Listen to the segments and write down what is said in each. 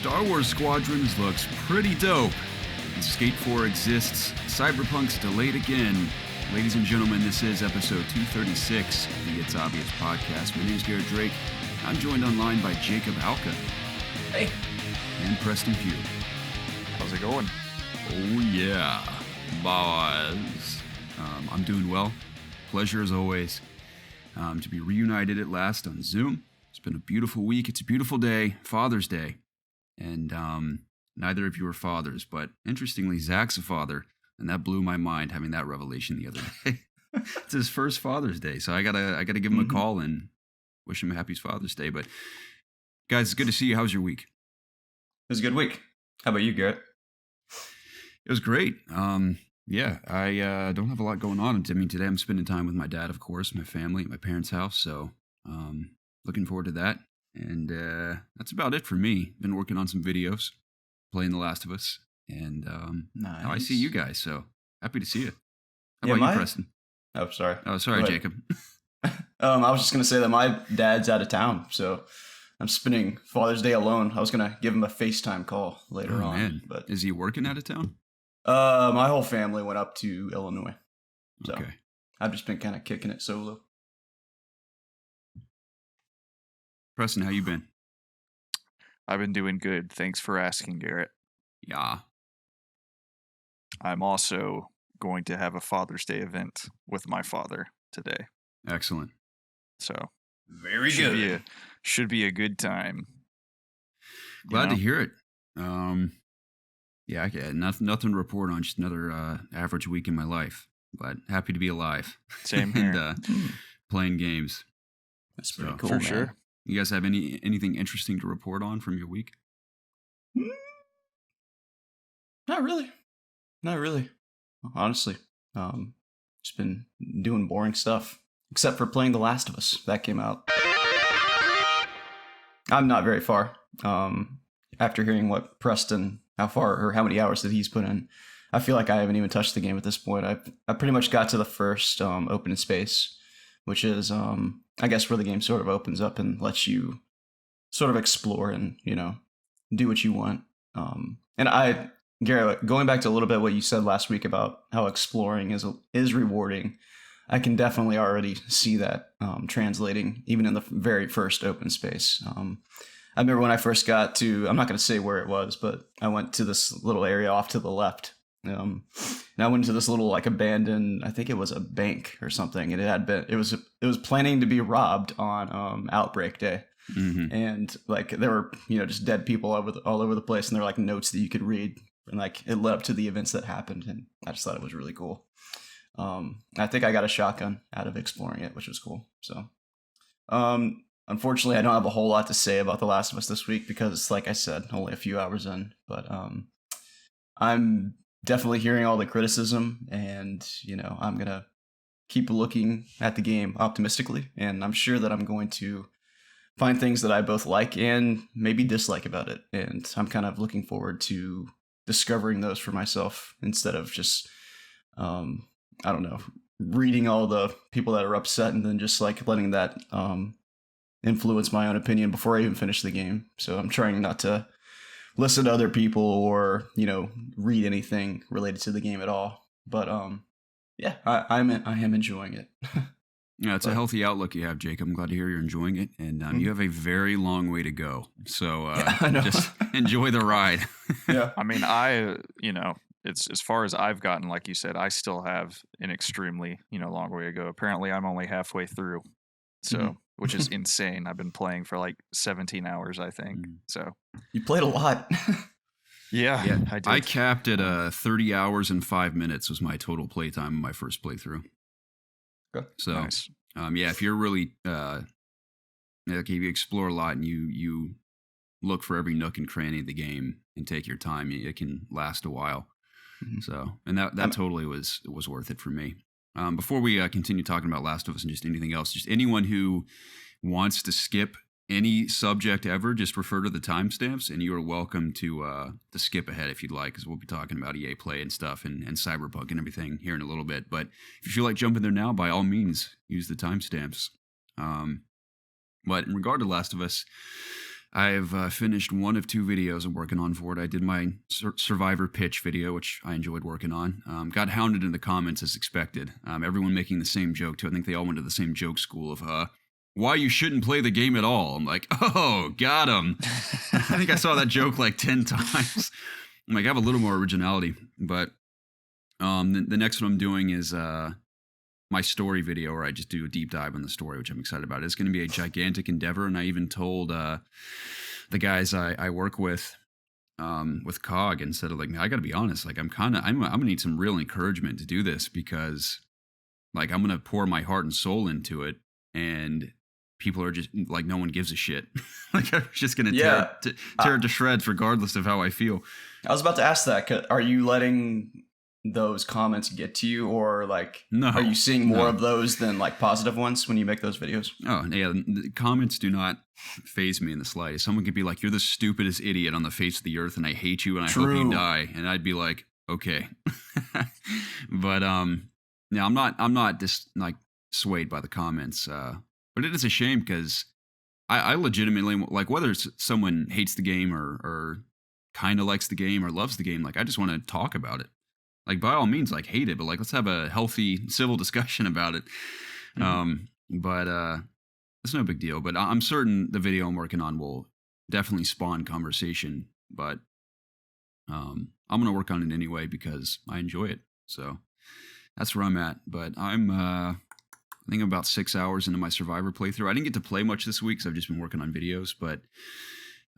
Star Wars Squadrons looks pretty dope. Skate 4 exists. Cyberpunk's delayed again. Ladies and gentlemen, this is episode 236 of the It's Obvious podcast. My name's Garrett Drake. I'm joined online by Jacob Alka. Hey. And Preston Pugh. How's it going? Oh yeah, boys. I'm doing well. Pleasure as always to be reunited at last on Zoom. It's been a beautiful week. It's a beautiful day, Father's Day. And neither of you are fathers, but interestingly, Zach's a father, and that blew my mind having that revelation the other day. It's his first Father's Day, so I gotta give him a call and wish him a happy Father's Day. But guys, it's good to see you. How's your week? It was a good week. How about you, Garrett? It was great. Yeah, I don't have a lot going on. I mean, today I'm spending time with my dad, of course, my family, at my parents' house. So looking forward to that. And that's about it for me. Been working on some videos, playing The Last of Us. And nice. Now I see you guys, so happy to see you. How about you, Preston? Oh, sorry. Oh, sorry, Jacob. I was just going to say that my dad's out of town, so I'm spending Father's Day alone. I was going to give him a FaceTime call later on. Man. But is he working out of town? My whole family went up to Illinois. So okay. I've just been kind of kicking it solo. Preston, how you been? I've been doing good. Thanks for asking, Garrett. Yeah. I'm also going to have a Father's Day event with my father today. Excellent. So very good. Should be a good time. Glad to hear it. Yeah, I got nothing to report on. Just another average week in my life, but happy to be alive. Same here. And playing games. That's pretty For cool, man. sure. You guys have anything interesting to report on from your week? Not really. Honestly, just been doing boring stuff, except for playing The Last of Us. That came out. I'm not very far. After hearing what Preston, how far or how many hours that he's put in, I feel like I haven't even touched the game at this point. I pretty much got to the first open space, which is I guess where the game sort of opens up and lets you sort of explore and, do what you want. And Garrett, going back to a little bit what you said last week about how exploring is rewarding, I can definitely already see that translating even in the very first open space. I remember when I first got to, I'm not going to say where it was, but I went to this little area off to the left. And I went into this little like abandoned, I think it was a bank or something, and it was planning to be robbed on Outbreak Day. Mm-hmm. And like there were just dead people all over the place, and there were like notes that you could read, and like it led up to the events that happened, and I just thought it was really cool. I think I got a shotgun out of exploring it, which was cool. So unfortunately I don't have a whole lot to say about The Last of Us this week because, like I said, only a few hours in, but I'm definitely hearing all the criticism, and I'm gonna keep looking at the game optimistically, and I'm sure that I'm going to find things that I both like and maybe dislike about it, and I'm kind of looking forward to discovering those for myself instead of just I don't know, reading all the people that are upset and then just like letting that influence my own opinion before I even finish the game. So I'm trying not to listen to other people or read anything related to the game at all. But yeah, I am enjoying it. Yeah, it's a healthy outlook you have, Jacob. I'm glad to hear you're enjoying it, and you have a very long way to go. So I know. Just enjoy the ride. Yeah, I mean, it's as far as I've gotten, like you said, I still have an extremely long way to go. Apparently, I'm only halfway through, so which is insane. I've been playing for like 17 hours, I think. So you played a lot. Yeah, I did. I capped at 30 hours and 5 minutes was my total playtime in my first playthrough. Okay. So, nice. Yeah, if you're really, if you explore a lot and you look for every nook and cranny of the game and take your time, it can last a while. Mm-hmm. So, and that totally was worth it for me. Before we continue talking about Last of Us and just anything else, just anyone who wants to skip any subject ever, just refer to the timestamps, and you are welcome to skip ahead if you'd like, because we'll be talking about EA Play and stuff and Cyberpunk and everything here in a little bit. But if you feel like jumping there now, by all means, use the timestamps. But in regard to Last of Us, I've finished one of 2 videos I'm working on for it. I did my Survivor pitch video, which I enjoyed working on. Got hounded in the comments as expected. Everyone making the same joke too. I think they all went to the same joke school of why you shouldn't play the game at all. I'm like, oh, got him. I think I saw that joke like 10 times. I'm like, I have a little more originality. But the next one I'm doing is my story video, where I just do a deep dive on the story, which I'm excited about. It's going to be a gigantic endeavor, and I even told the guys I work with COG, and said, like, I got to be honest, like I'm gonna need some real encouragement to do this, because like I'm gonna pour my heart and soul into it, and people are just like, no one gives a shit. Like I'm just gonna tear it to shreds, regardless of how I feel. I was about to ask that. Are you letting those comments get to you, or like, no, are you seeing more of those than like positive ones when you make those videos? Oh yeah, the comments do not faze me in the slightest. Someone could be like, you're the stupidest idiot on the face of the earth, and I hate you, and I hope you die, and I'd be like, okay. But yeah, I'm not just like swayed by the comments, but it is a shame, because I legitimately, like, whether it's someone hates the game or kind of likes the game or loves the game, like I just want to talk about it. Like, by all means, like, hate it, but like, let's have a healthy civil discussion about it. But it's no big deal. But I'm certain the video I'm working on will definitely spawn conversation. But I'm gonna work on it anyway, because I enjoy it. So that's where I'm at. But I think I'm about 6 hours into my Survivor playthrough. I didn't get to play much this week, so I've just been working on videos. But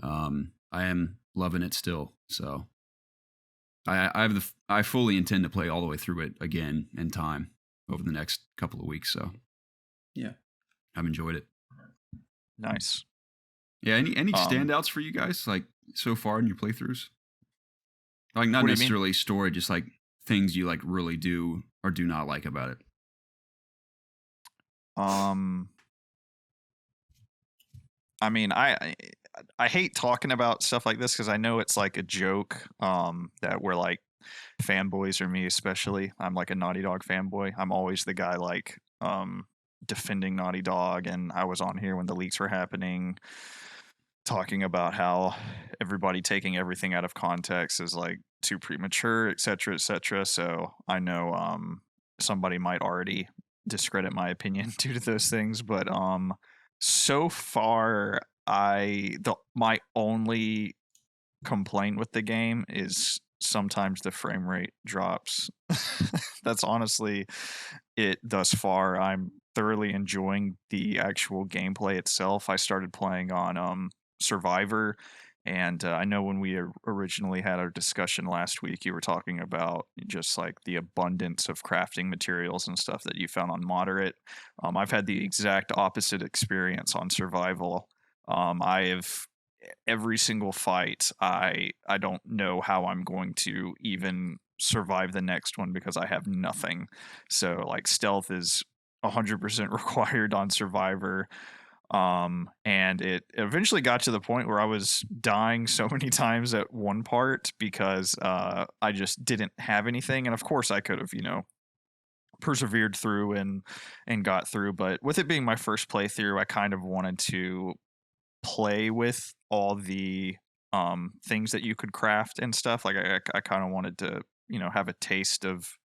I am loving it still. So I fully intend to play all the way through it again in time over the next couple of weeks. So yeah, I've enjoyed it. Nice. Yeah. Any standouts for you guys, like, so far in your playthroughs? Like, not necessarily story, just like things you like really do or do not like about it. I mean, I hate talking about stuff like this, because I know it's like a joke, that we're like fanboys, or me especially. I'm like a Naughty Dog fanboy. I'm always the guy like defending Naughty Dog, and I was on here when the leaks were happening, talking about how everybody taking everything out of context is like too premature, etc., etc. So I know somebody might already discredit my opinion due to those things, but so far my only complaint with the game is sometimes the frame rate drops. That's honestly it thus far. I'm thoroughly enjoying the actual gameplay itself. I started playing on Survivor, and I know when we originally had our discussion last week, you were talking about just like the abundance of crafting materials and stuff that you found on Moderate. I've had the exact opposite experience on Survival. I have every single fight. I don't know how I'm going to even survive the next one, because I have nothing. So like, stealth is 100% required on Survivor. And it eventually got to the point where I was dying so many times at one part, because I just didn't have anything. And of course I could have, persevered through and got through, but with it being my first playthrough, I kind of wanted to play with all the things that you could craft and stuff. Like I kind of wanted to, have a taste of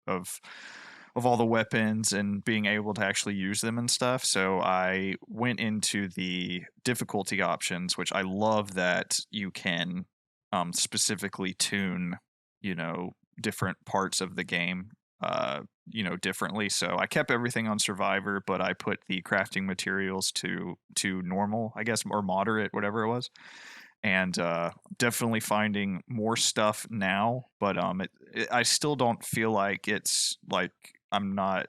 all the weapons and being able to actually use them and stuff. So I went into the difficulty options, which I love that you can specifically tune, different parts of the game, differently. So I kept everything on Survivor, but I put the crafting materials to normal, I guess, or moderate, whatever it was. And definitely finding more stuff now, but I still don't feel like it's like I'm not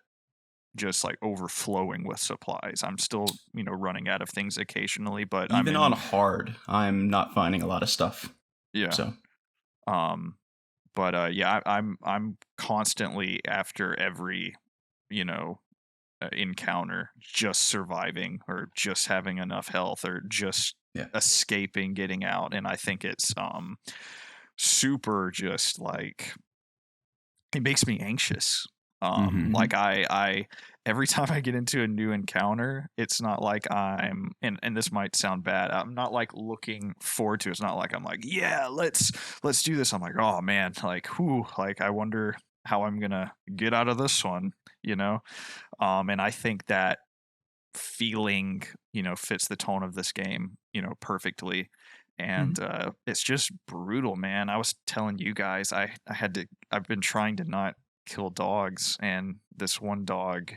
just like overflowing with supplies. I'm still, running out of things occasionally, but even on hard, I'm not finding a lot of stuff. Yeah. So, but yeah, I'm constantly after every, encounter, just surviving or just having enough health or just escaping, getting out. And I think it's super, just like, it makes me anxious. Like I every time I get into a new encounter, it's not like I'm and this might sound bad. I'm not like looking forward to it. It's not like I'm like, yeah, let's do this. I'm like, oh man, like whew, like I wonder how I'm gonna get out of this one, you know? And I think that feeling, fits the tone of this game, perfectly. And it's just brutal, man. I was telling you guys, I've been trying to not kill dogs, and this one dog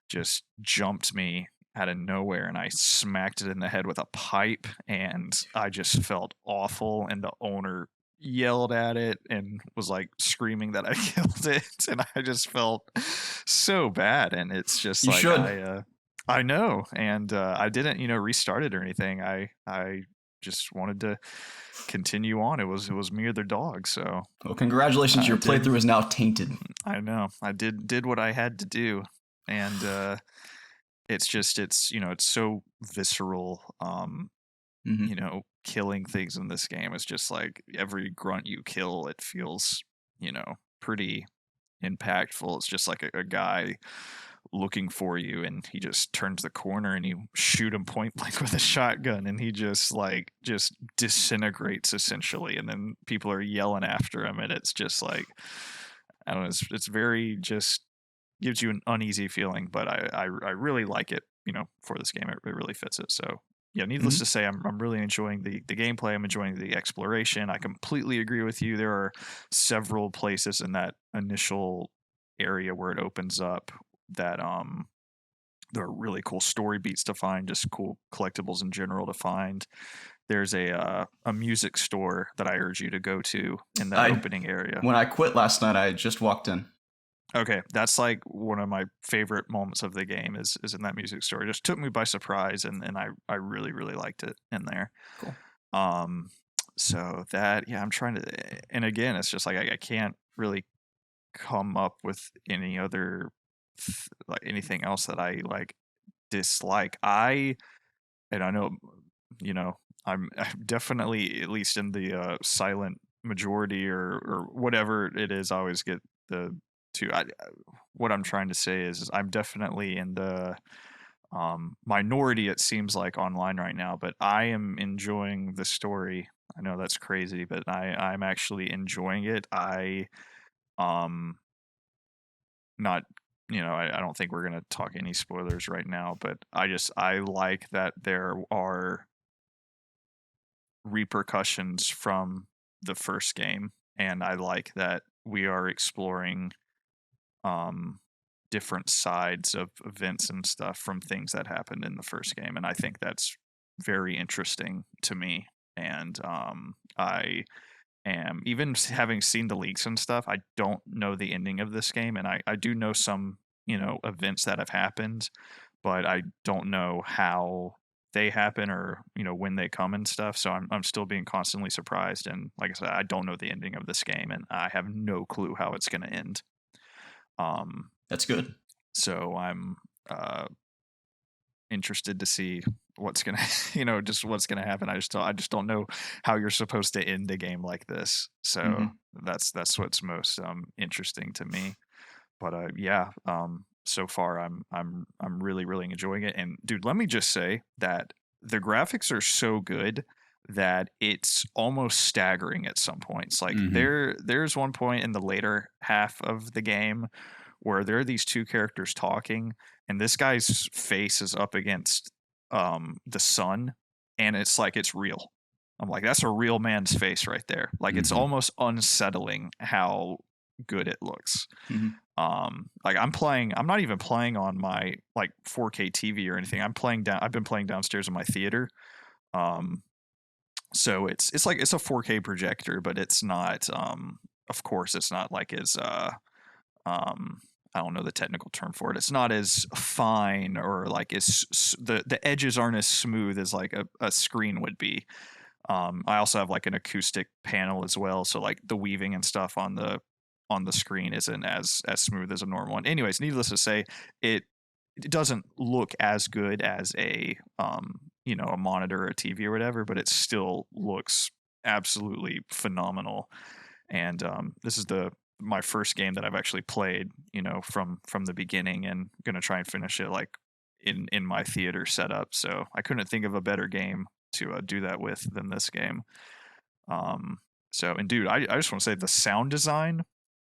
just jumped me out of nowhere, and I smacked it in the head with a pipe, and I just felt awful. And the owner yelled at it and was like screaming that I killed it, and I just felt so bad. And it's just You like should. I know, and I didn't, restart it or anything. I just wanted to continue on. It was me or the dog, so Well, congratulations. I Your did. playthrough is now tainted. I know. I did what I had to do, and it's just it's so visceral. Killing things in this game is just like every grunt you kill, it feels pretty impactful. It's just like a guy looking for you, and he just turns the corner and you shoot him point blank with a shotgun, and he just disintegrates essentially, and then people are yelling after him, and it's just like I don't know, it's very just gives you an uneasy feeling, but I really like it, for this game. It really fits it. So yeah, needless to say, I'm really enjoying the gameplay. I'm enjoying the exploration. I completely agree with you. There are several places in that initial area where it opens up that there are really cool story beats to find, just cool collectibles in general to find. There's a music store that I urge you to go to in that opening area. When I quit last night, I just walked in. Okay, that's like one of my favorite moments of the game is in that music store. It just took me by surprise, and I really really liked it in there. Cool. So that, yeah, I'm trying to, and again, it's just like I can't really come up with any other like anything else that I like dislike. And I know, I'm definitely at least in the silent majority or whatever it is. I always get the two. What I'm trying to say is I'm definitely in the minority, it seems like, online right now, but I am enjoying the story. I know that's crazy, but I'm actually enjoying it. Um not I don't think we're gonna talk any spoilers right now, but I like that there are repercussions from the first game, and I like that we are exploring different sides of events and stuff from things that happened in the first game, and I think that's very interesting to me. And I am, even having seen the leaks and stuff, I don't know the ending of this game, and I do know some events that have happened, but I don't know how they happen or when they come and stuff. So I'm still being constantly surprised, and like I said, I don't know the ending of this game, and I have no clue how it's going to end. That's good. So I'm interested to see what's gonna just what's gonna happen. I just don't know how you're supposed to end a game like this. So that's what's most interesting to me. But yeah, so far I'm really really enjoying it. And dude, let me just say that the graphics are so good that it's almost staggering at some points. Like there's one point in the later half of the game where there are these two characters talking, and this guy's face is up against the sun, and it's like it's real. I'm like, that's a real man's face right there. Like it's almost unsettling how good it looks. Like I'm not even playing on my like 4K TV or anything. I've been playing downstairs in my theater. So it's like it's a 4K projector, but it's not of course it's not like as I don't know the technical term for it. It's not as fine, or like the edges aren't as smooth as like a screen would be. I also have like an acoustic panel as well, so like the weaving and stuff on the screen isn't as smooth as a normal one. Anyways, needless to say, it doesn't look as good as a a monitor or a TV or whatever, but it still looks absolutely phenomenal. And this is the my first game that I've actually played, from the beginning, and gonna try and finish it like in my theater setup. So I couldn't think of a better game to do that with than this game. And dude, I just want to say the sound design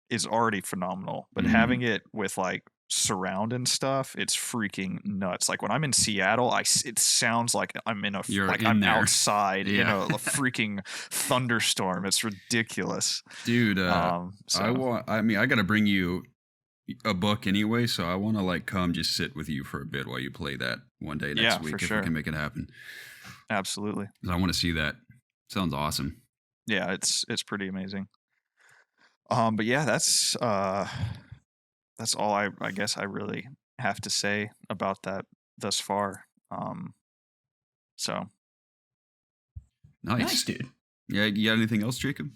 is already phenomenal, but having it with like surround and stuff, it's freaking nuts. Like when I'm in Seattle, it sounds like I'm I'm outside in a freaking thunderstorm. It's ridiculous, dude. I gotta bring you a book anyway, so I want to like come just sit with you for a bit while you play that one day next week if we can make it happen. Absolutely. I want to see that. Sounds awesome. Yeah, it's pretty amazing. But yeah, that's all I guess I really have to say about that thus far. So nice, dude. Yeah, you got anything else, Jacob?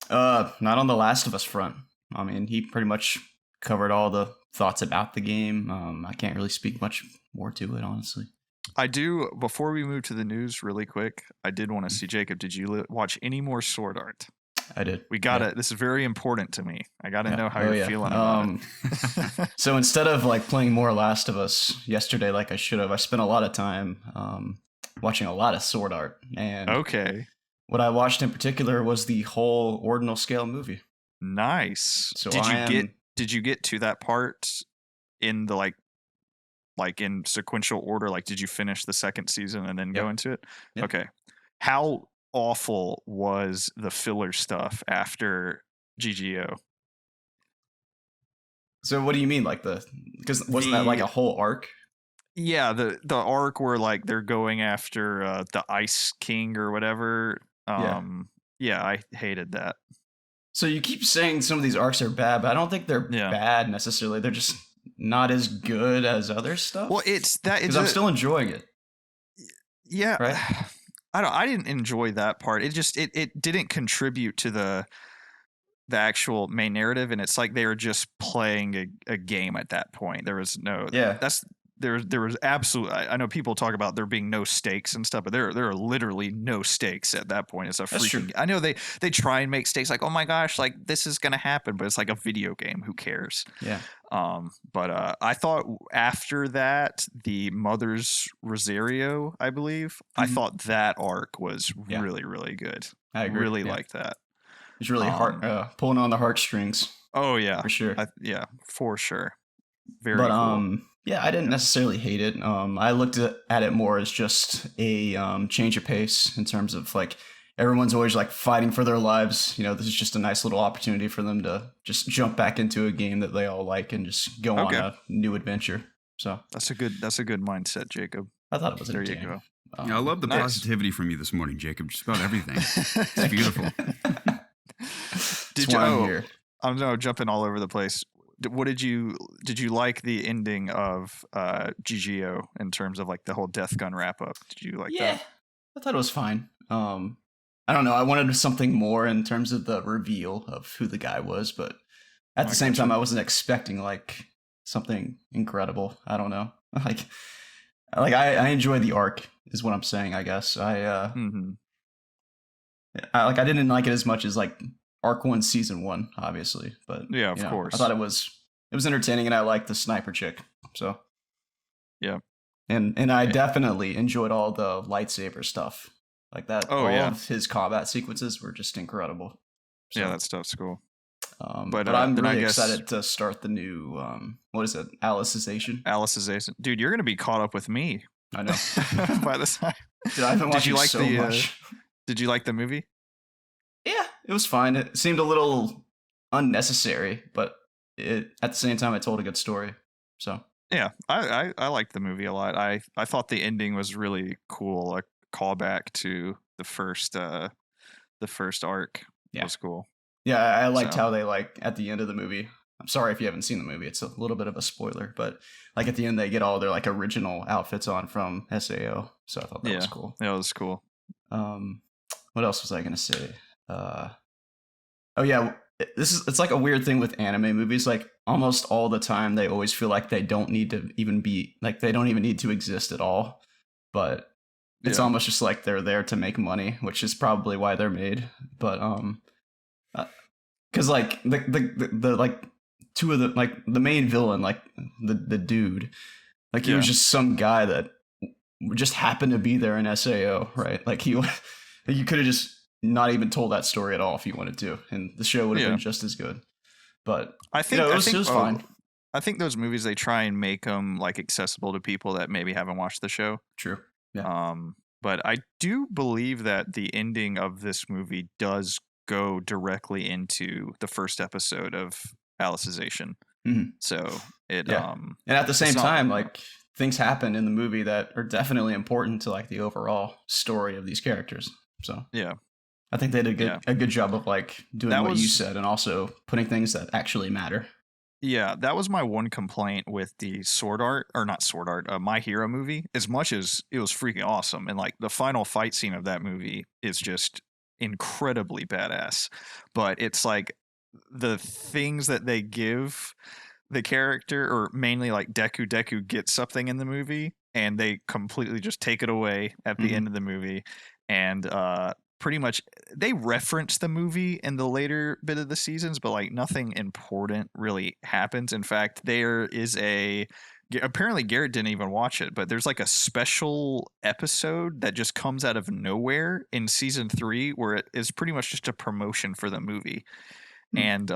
Not on the Last of Us front. I mean, he pretty much covered all the thoughts about the game. I can't really speak much more to it, honestly. I do. Before we move to the news, really quick, I did want to see, Jacob, did you watch any more Sword Art? I did. We got it. This is very important to me. I got to know how you're feeling about it. So instead of like playing more Last of Us yesterday, like I should have, I spent a lot of time watching a lot of Sword Art. And what I watched in particular was the whole Ordinal Scale movie. Nice. So did you get to that part in the like in sequential order? Like, did you finish the second season and then go into it? Yep. Okay. How awful was the filler stuff after GGO? So what do you mean, like because wasn't that like a whole arc? Yeah, the arc where like they're going after the Ice King or whatever. Yeah, I hated that. So you keep saying some of these arcs are bad, but I don't think they're bad necessarily. They're just not as good as other stuff. Well, it's that because I'm still enjoying it. Yeah, right. I didn't enjoy that part. It just it didn't contribute to the actual main narrative, and it's like they were just playing a game at that point. There was no there was absolutely, I know people talk about there being no stakes and stuff, but there are literally no stakes at that point. It's a freaking, I know they try and make stakes like, oh my gosh, like this is gonna happen, but it's like a video game. Who cares? Yeah. But I thought after that, the Mother's Rosario, I believe, I thought that arc was really, really good. I agree. Really like that. It's really hard, pulling on the heartstrings. Oh yeah, for sure. For sure. Very cool. Yeah, I didn't necessarily hate it. I looked at it more as just a change of pace in terms of like everyone's always like fighting for their lives. You know, this is just a nice little opportunity for them to just jump back into a game that they all like and just go on a new adventure. So that's a good mindset, Jacob. I thought it was there. You go. I love the positivity from you this morning, Jacob. Just about everything. It's beautiful. I'm jumping all over the place. What did you like the ending of GGO in terms of like the whole Death Gun wrap up? Did you like that? I thought it was fine. I don't know. I wanted something more in terms of the reveal of who the guy was, but at the same time, I wasn't expecting like something incredible. I don't know. I enjoy the arc, is what I'm saying. I guess I didn't like it as much as like Arc 1 Season 1, obviously, but yeah, of course. I thought it was entertaining, and I liked the sniper chick. So yeah, and I definitely enjoyed all the lightsaber stuff like that. All of his combat sequences were just incredible. So, yeah, that stuff's cool. But I'm really excited to start the new what is it? Alicization. Dude, you're gonna be caught up with me. I know. By the time. Dude, I've been watching so much. Did you like the movie? Yeah, it was fine. It seemed a little unnecessary, but at the same time, it told a good story. So yeah, I liked the movie a lot. I thought the ending was really cool. A callback to the first arc was cool. Yeah, I liked how they like at the end of the movie. I'm sorry if you haven't seen the movie; it's a little bit of a spoiler, but like at the end, they get all their like original outfits on from SAO. So I thought that was cool. Yeah, it was cool. What else was I gonna say? It's like a weird thing with anime movies. Like almost all the time, they always feel like they don't need to even be like they don't even need to exist at all. But it's almost just like they're there to make money, which is probably why they're made. But because like the like two of the like the main villain, like the dude, like he was just some guy that just happened to be there in SAO, right? Like you could have just not even told that story at all if you wanted to, and the show would have been just as good. But I think it was fine. I think those movies, they try and make them like accessible to people that maybe haven't watched the show. True. Yeah. But I do believe that the ending of this movie does go directly into the first episode of Alicization. Mm-hmm. So it and at the same time, like things happen in the movie that are definitely important to like the overall story of these characters. So yeah, I think they did a good job of like doing that what you said and also putting things that actually matter. Yeah, that was my one complaint with the My Hero movie. As much as it was freaking awesome, and like the final fight scene of that movie is just incredibly badass, but it's like the things that they give the character, or mainly like Deku gets something in the movie and they completely just take it away at the end of the movie, and pretty much they reference the movie in the later bit of the seasons, but like nothing important really happens. In fact, there is apparently Garrett didn't even watch it, but there's like a special episode that just comes out of nowhere in season 3 where it is pretty much just a promotion for the movie. And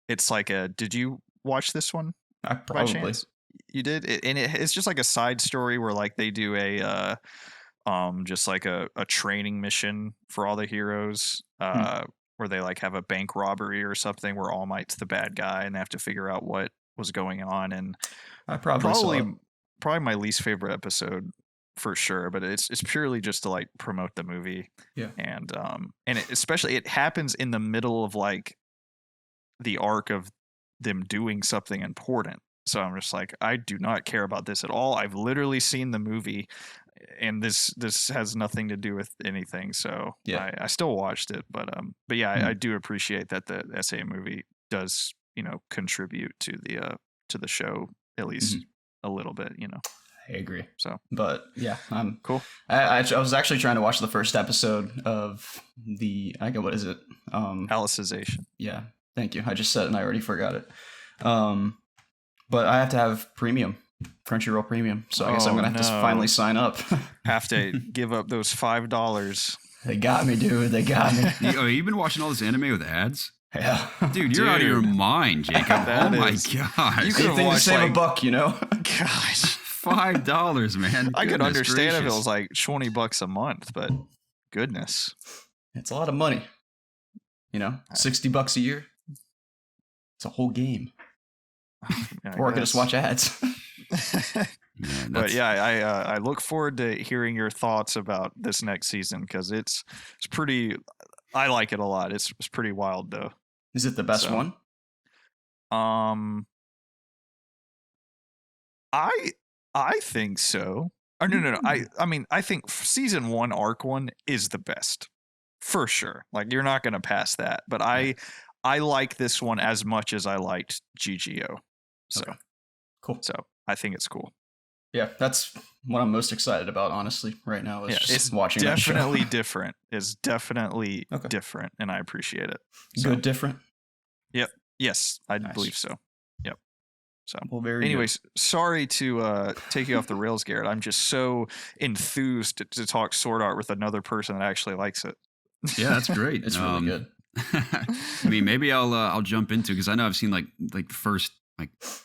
it's like did you watch this one? By chance? You did? It's just like a side story where like they do just like a training mission for all the heroes, where they like have a bank robbery or something where All Might's the bad guy and they have to figure out what was going on. And I probably my least favorite episode for sure, but it's purely just to like promote the movie. Yeah. And especially it happens in the middle of like the arc of them doing something important. So I'm just like, I do not care about this at all. I've literally seen the movie, and this has nothing to do with anything. So yeah, I still watched it, but yeah, I do appreciate that the SA movie does, contribute to the show at least a little bit, I agree. So, but yeah, I'm cool. I was actually trying to watch the first episode of what is it? Alicization. Yeah. Thank you. I just said it and I already forgot it. But I have to have premium. Crunchyroll Premium, so I guess I'm gonna have to finally sign up. Have to give up those $5. They got me, dude. They got me. You've been watching all this anime with ads? Yeah, dude, you're out of your mind, Jacob. Oh my gosh! You could have save $1, Gosh, $5, man. I could understand if it was like $20 a month, but goodness, it's a lot of money. $60 a year. It's a whole game. Or I could just watch ads. But yeah, I look forward to hearing your thoughts about this next season, because it's pretty. I like it a lot. It's pretty wild though. Is it the best one? I think so. Or no. I mean, I think season 1, arc 1 is the best for sure. Like, you're not going to pass that. But I like this one as much as I liked GGO. So cool. So I think it's cool. Yeah, that's what I'm most excited about, honestly, right now. It's watching that show. Definitely different. It's definitely different, and I appreciate it. So, good different? Yep. Yes, I believe so. Yep. So, well, anyways, sorry to take you off the rails, Garrett. I'm just so enthused to talk Sword Art with another person that actually likes it. Yeah, that's great. It's really good. I mean, maybe I'll jump into, because I know I've seen like first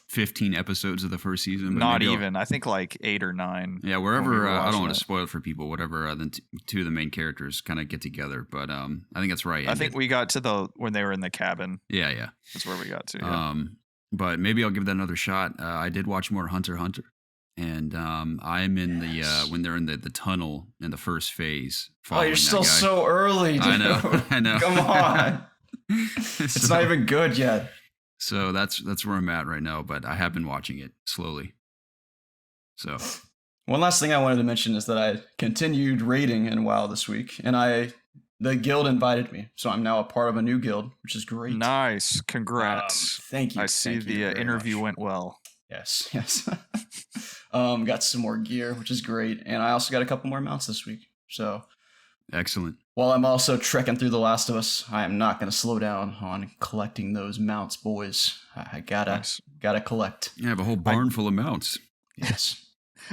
15 episodes of the first season. But not even. I think like 8 or 9. Yeah, wherever. I don't want to spoil it for people. Whatever. Then two of the main characters kind of get together. But I think that's right. I think we got to when they were in the cabin. Yeah. That's where we got to. Yeah. But maybe I'll give that another shot. I did watch more Hunter x Hunter, and I'm in the when they're in the tunnel in the first phase. Oh, you're still so early, dude. I know. Come on. It's not even good yet. So that's where I'm at right now, but I have been watching it slowly. So one last thing I wanted to mention is that I continued raiding in WoW this week, and the guild invited me, so I'm now a part of a new guild, which is great. Nice, congrats! Thank you. I see the interview went well. Yes. Got some more gear, which is great, and I also got a couple more mounts this week. So Excellent. While I'm also trekking through The Last of Us, I am not going to slow down on collecting those mounts, boys. I gotta collect. You have a whole barn full of mounts. Yes.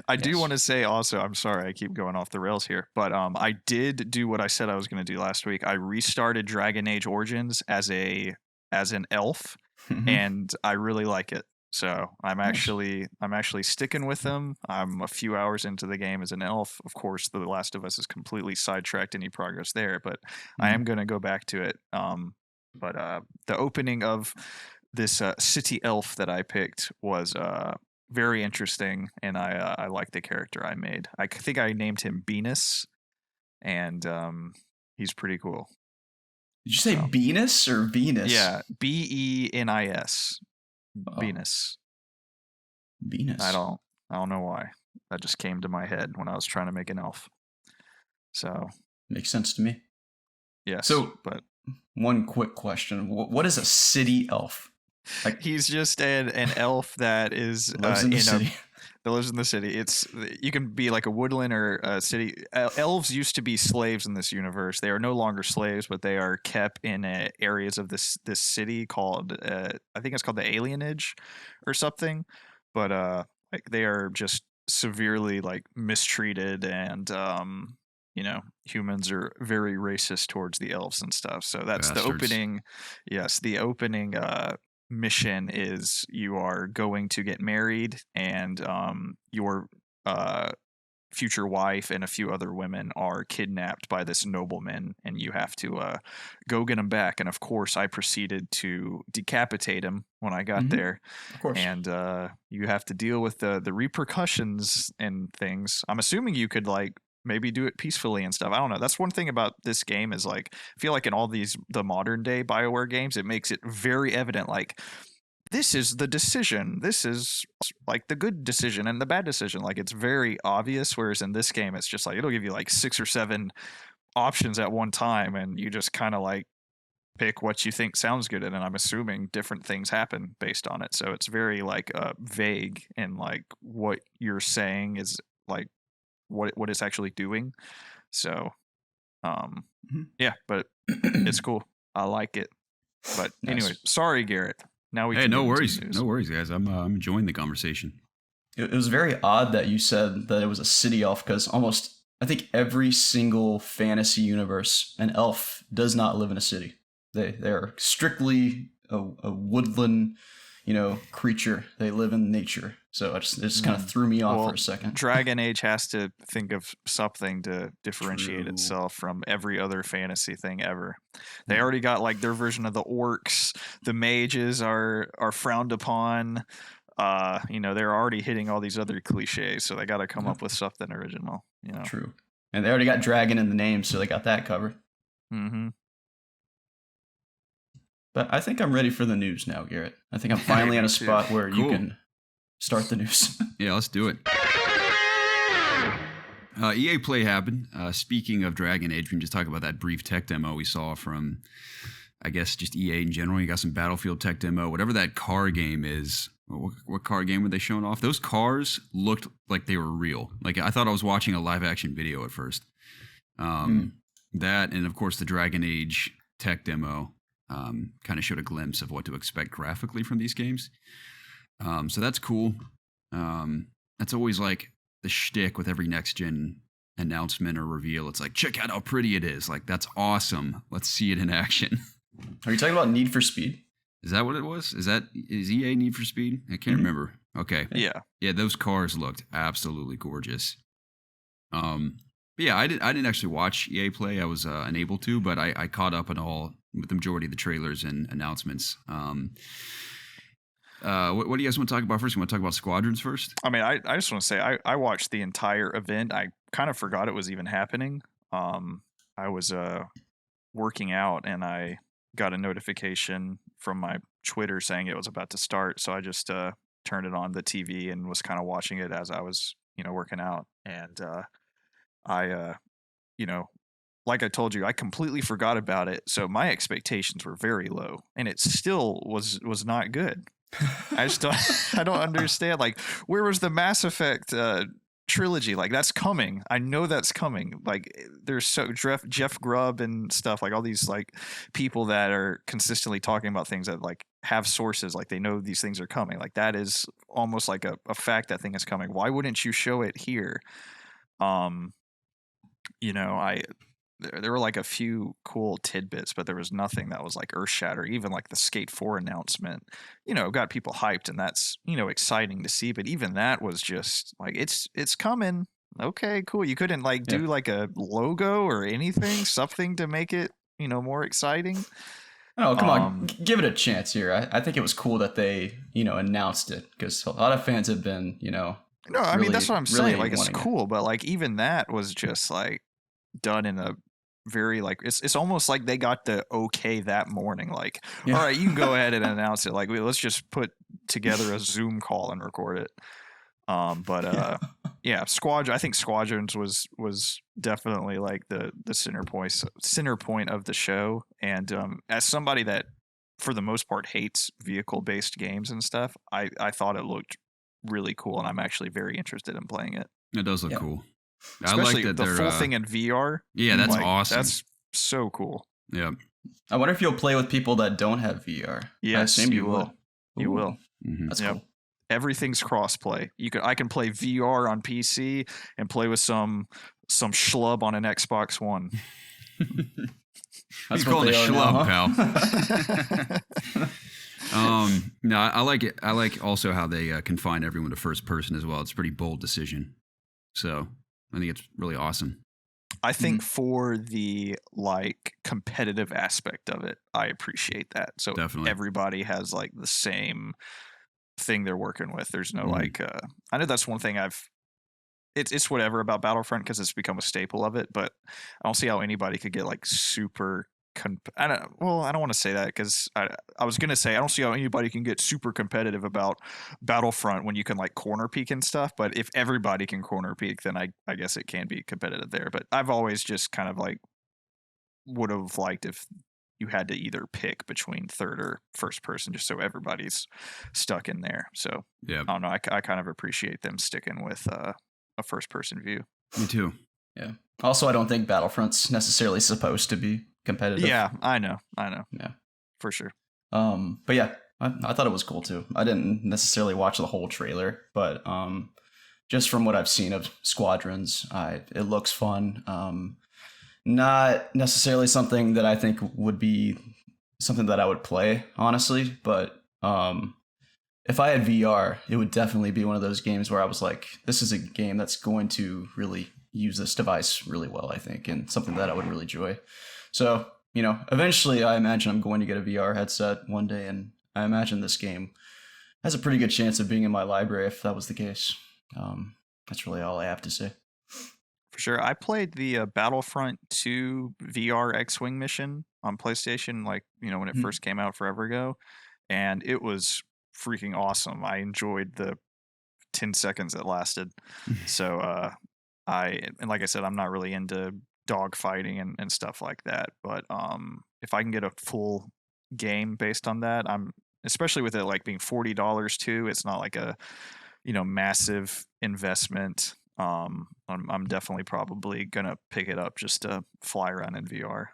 I do want to say also, I'm sorry, I keep going off the rails here, but I did do what I said I was going to do last week. I restarted Dragon Age Origins as an elf, and I really like it. So I'm actually sticking with them. I'm a few hours into the game as an elf. Of course, The Last of Us has completely sidetracked any progress there, but I am going to go back to it. But the opening of this city elf that I picked was very interesting, and I like the character I made. I think I named him Venus, and he's pretty cool. Did you say Venus or Venus? Yeah, Benis. Venus. Venus. I don't know why. That just came to my head when I was trying to make an elf. So makes sense to me. Yes. So, but one quick question: what is a city elf? Like, he's just an elf that is lives in the city. That lives in the city. You can be like a woodland or a city. Elves used to be slaves in this universe. They are no longer slaves, but they are kept in areas of this city called I think it's called the Alienage or something. But like, they are just severely like mistreated, and humans are very racist towards the elves and stuff. So that's Bastards. the opening. Yes, the opening mission is you are going to get married, and your future wife and a few other women are kidnapped by this nobleman, and you have to go get him back. And of course, I proceeded to decapitate him when I got there. Of course. And you have to deal with the repercussions and things. I'm assuming you could like maybe do it peacefully and stuff. I don't know. That's one thing about this game is like, I feel like in all the modern day BioWare games, it makes it very evident, like, this is the decision. This is like the good decision and the bad decision. Like, it's very obvious. Whereas in this game, it's just like, it'll give you like 6 or 7 options at one time, and you just kind of like pick what you think sounds good. And I'm assuming different things happen based on it. So it's very like vague, and like what you're saying is like what it's actually doing. So yeah, but it's cool. I like it. But anyway, sorry, Garrett. Now we Hey, can no get into worries. the news. No worries, guys. I'm enjoying the conversation. It was very odd that you said that it was a city elf, because almost, I think every single fantasy universe, an elf does not live in a city. They're strictly a woodland, creature. They live in nature. So it just kind of threw me off for a second. Dragon Age has to think of something to differentiate itself from every other fantasy thing ever. They already got like their version of the orcs. The mages are frowned upon. They're already hitting all these other cliches, so they got to come up with something original. True. And they already got dragon in the name, so they got that covered. Mm-hmm. But I think I'm ready for the news now, Garrett. I think I'm finally at a spot where you can start the news. Yeah, let's do it. EA Play happened. Speaking of Dragon Age, we can just talk about that brief tech demo we saw from, I guess, just EA in general. You got some Battlefield tech demo, whatever that car game is. What car game were they showing off? Those cars looked like they were real. Like, I thought I was watching a live action video at first. That, and of course the Dragon Age tech demo kind of showed a glimpse of what to expect graphically from these games. So that's cool. That's always like the shtick with every next gen announcement or reveal. It's like, check out how pretty it is. Like, that's awesome. Let's see it in action. Are you talking about Need for Speed? Is that what it was? Is EA Need for Speed? I can't remember. Okay. Yeah, those cars looked absolutely gorgeous. But yeah, I didn't actually watch EA Play. I was unable to, but I caught up on all with the majority of the trailers and announcements. What do you guys want to talk about first? You want to talk about Squadrons first? I mean, I just want to say I watched the entire event. I kind of forgot it was even happening. I was working out, and I got a notification from my Twitter saying it was about to start. So I just turned it on the TV and was kind of watching it as I was, working out. And I like I told you, I completely forgot about it. So my expectations were very low, and it still was not good. I just don't understand. Like, where was the Mass Effect trilogy, like that's coming. I know that's coming. Like there's so Jeff Grubb and stuff, like all these like people that are consistently talking about things that like have sources, like they know these things are coming. Like that is almost like a fact that thing is coming. Why wouldn't you show it here? You know, there were like a few cool tidbits, but there was nothing that was like earth shattering. Even like the Skate 4 announcement, you know, got people hyped, and that's, you know, exciting to see. But even that was just like, it's coming. Okay, cool. You couldn't like do like a logo or anything, something to make it, you know, more exciting. Oh, come on, give it a chance here. I think it was cool that they, you know, announced it, because a lot of fans have been, you know. No, I mean that's what I'm saying. Like it's cool, but like even that was just like done in a very like it's almost like they got the okay that morning, like all right, you can go ahead and announce it, like let's just put together a Zoom call and record it. Yeah, I think Squadrons was definitely like the center point of the show, and as somebody that for the most part hates vehicle based games and stuff, I thought it looked really cool, and I'm actually very interested in playing it. It does look cool. Especially I like that the full thing in VR. Yeah, that's like, awesome. That's so cool. Yeah. I wonder if you'll play with people that don't have VR. Yes, you will. You will. Mm-hmm. That's cool. Everything's crossplay. I can play VR on PC and play with some schlub on an Xbox One. That's you call it a schlub, pal. No, I like it. I like also how they confine everyone to first person as well. It's a pretty bold decision. So I think it's really awesome. I think for the like competitive aspect of it, I appreciate that. So definitely everybody has like the same thing they're working with. There's no like I know that's one thing it's whatever about Battlefront because it's become a staple of it, but I don't see how anybody could get like super I don't want to say that because I was gonna say I don't see how anybody can get super competitive about Battlefront when you can like corner peek and stuff. But if everybody can corner peek, then I guess it can be competitive there. But I've always just kind of like would have liked if you had to either pick between third or first person, just so everybody's stuck in there. So yeah, I don't know. I kind of appreciate them sticking with a first person view. Me too. Yeah. Also, I don't think Battlefront's necessarily supposed to be competitive. Yeah, I know. Yeah, for sure. But yeah, I thought it was cool too. I didn't necessarily watch the whole trailer, but just from what I've seen of Squadrons, it looks fun. Not necessarily something that I think would be something that I would play, honestly, but if I had VR, it would definitely be one of those games where I was like, this is a game that's going to really use this device really well, I think, and something that I would really enjoy. So, you know, eventually I imagine I'm going to get a VR headset one day, and I imagine this game has a pretty good chance of being in my library if that was the case. That's really all I have to say. For sure. I played the Battlefront 2 VR X-Wing mission on PlayStation, like, you know, when it first came out forever ago, and it was freaking awesome. I enjoyed the 10 seconds it lasted. So and like I said, I'm not really into dogfighting and stuff like that, but if I can get a full game based on that, I'm especially with it like being $40 too, it's not like a, you know, massive investment. I'm definitely probably gonna pick it up just to fly around in VR.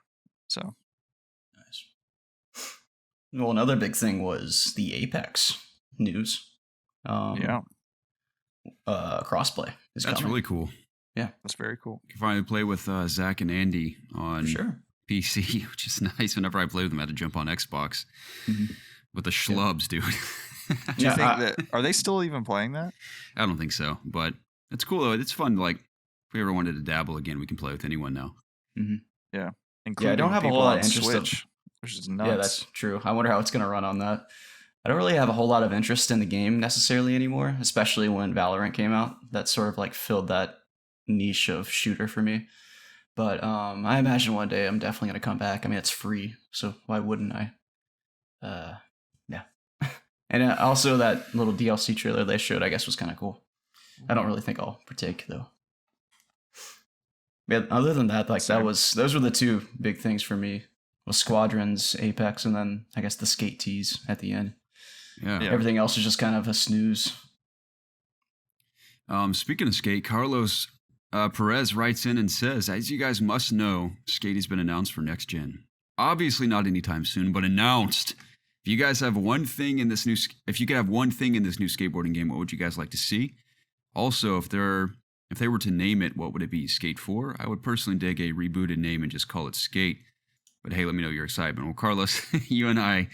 So nice. Well, another big thing was the Apex news. Crossplay is That's coming. really cool. Yeah, that's very cool. You can finally play with Zach and Andy on PC, which is nice. Whenever I play with them, I had to jump on Xbox with the schlubs, dude. Do you think that are they still even playing that? I don't think so, but it's cool though. It's fun. Like if we ever wanted to dabble again, we can play with anyone now. Yeah, I don't have a whole lot of interest Switch, which is nuts. Yeah, that's true. I wonder how it's gonna run on that. I don't really have a whole lot of interest in the game necessarily anymore, especially when Valorant came out. That sort of like filled that niche of shooter for me. But I imagine one day I'm definitely gonna come back. I mean, it's free, so why wouldn't I? Yeah. And also that little DLC trailer they showed, I guess, was kind of cool. I don't really think I'll partake though. But other than that, like those were the two big things for me. Was Squadrons, Apex, and then I guess the skate tease at the end. Yeah. Everything else is just kind of a snooze. Speaking of Skate, Carlos Perez writes in and says, as you guys must know, Skate has been announced for next gen. Obviously not anytime soon, but announced. If you guys have one thing in this new, if you could have one thing in this new skateboarding game, what would you guys like to see? Also, if they were to name it, what would it be? Skate 4? I would personally dig a rebooted name and just call it Skate. But hey, let me know your excitement. Well, Carlos, you and I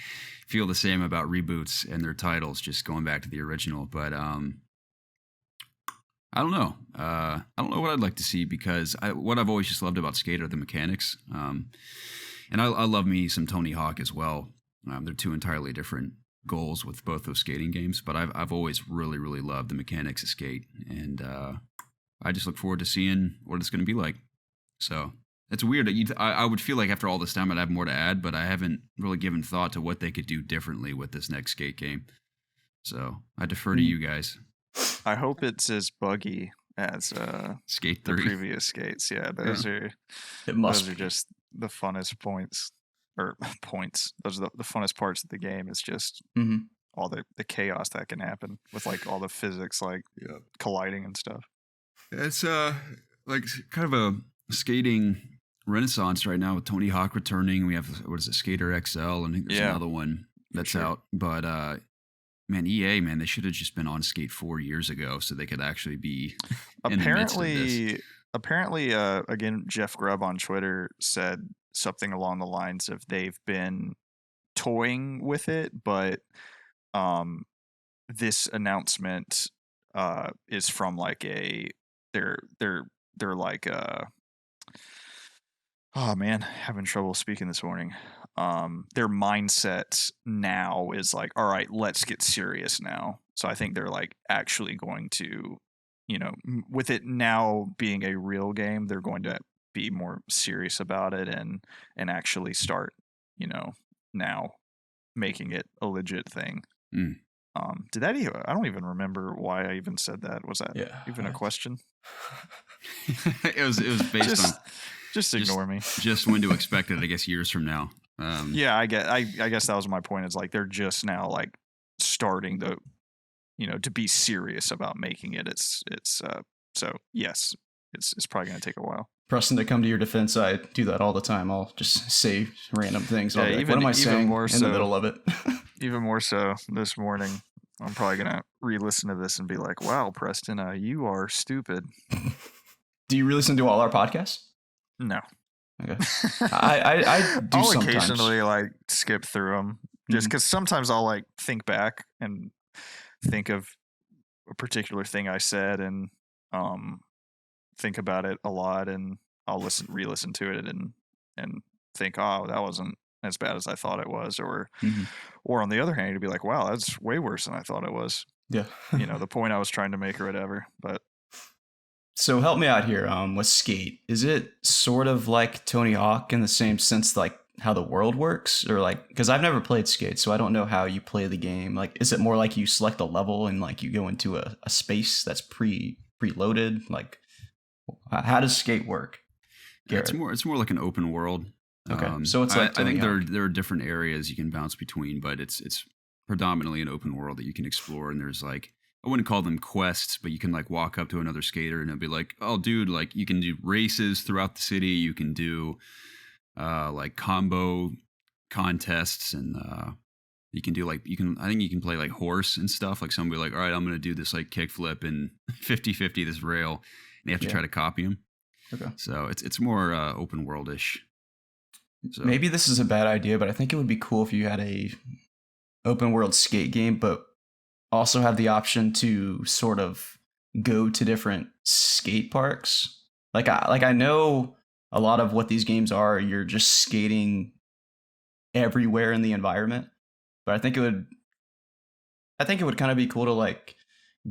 feel the same about reboots and their titles, just going back to the original. But I don't know. I don't know what I'd like to see, because what I've always just loved about Skate are the mechanics. And I love me some Tony Hawk as well. They're two entirely different goals with both those skating games, but I've always really, really loved the mechanics of Skate, and I just look forward to seeing what it's going to be like. So it's weird. I would feel like after all this time I'd have more to add, but I haven't really given thought to what they could do differently with this next Skate game. So I defer to you guys. I hope it's as buggy as Skate the 3. previous Skates. Yeah, those are just the funnest points. Those are the funnest parts of the game. It's just all the chaos that can happen with like all the physics like colliding and stuff. It's like kind of a skating renaissance right now with Tony Hawk returning. We have, what is it, Skater XL, and I think there's another one that's out. But man, EA, man, they should have just been on Skate 4 years ago so they could actually be in the midst of this. Apparently, again, Jeff Grubb on Twitter said something along the lines of they've been toying with it, but this announcement is from like they're like oh man, having trouble speaking this morning. Their mindset now is like, all right, let's get serious now. So I think they're like actually going to, with it now being a real game, they're going to be more serious about it and actually start, now making it a legit thing. Did that even, I don't even remember why I even said that. Was that even a question? it was based on just ignore me. Just when to expect it, I guess, years from now. Yeah, I guess that was my point. It's like they're just now like starting to be serious about making it. So yes, it's probably going to take a while. Preston, to come to your defense, I do that all the time. I'll just say random things. Yeah, what am I saying more in the middle of it? Even more so this morning. I'm probably going to re-listen to this and be like, wow, Preston, you are stupid. Do you re-listen to all our podcasts? No. Okay. I do I'll sometimes. Occasionally like skip through them just because sometimes I'll like think back and think of a particular thing I said and think about it a lot, and I'll re-listen to it and think, oh, that wasn't as bad as I thought it was, or on the other hand, you'd be like, wow, that's way worse than I thought it was. Yeah. The point I was trying to make or whatever. But so help me out here with Skate. Is it sort of like Tony Hawk in the same sense, like how the world works, or like, because I've never played Skate, so I don't know how you play the game. Like, is it more like you select a level and like you go into a space that's preloaded? Like, how does Skate work? Garrett? It's more like an open world. Okay, so it's like I think there are different areas you can bounce between, but it's predominantly an open world that you can explore. And there's like, I wouldn't call them quests, but you can like walk up to another skater and it'll be like, oh, dude, like you can do races throughout the city. You can do like combo contests, and you can do like I think you can play like horse and stuff. Like somebody like, all right, I'm gonna do this like kickflip and 50-50 this rail, and you have to try to copy them. Okay, so it's more open worldish. So. Maybe this is a bad idea, but I think it would be cool if you had a open world Skate game, but also have the option to sort of go to different skate parks. Like I know a lot of what these games are, you're just skating everywhere in the environment. But I think it would kind of be cool to like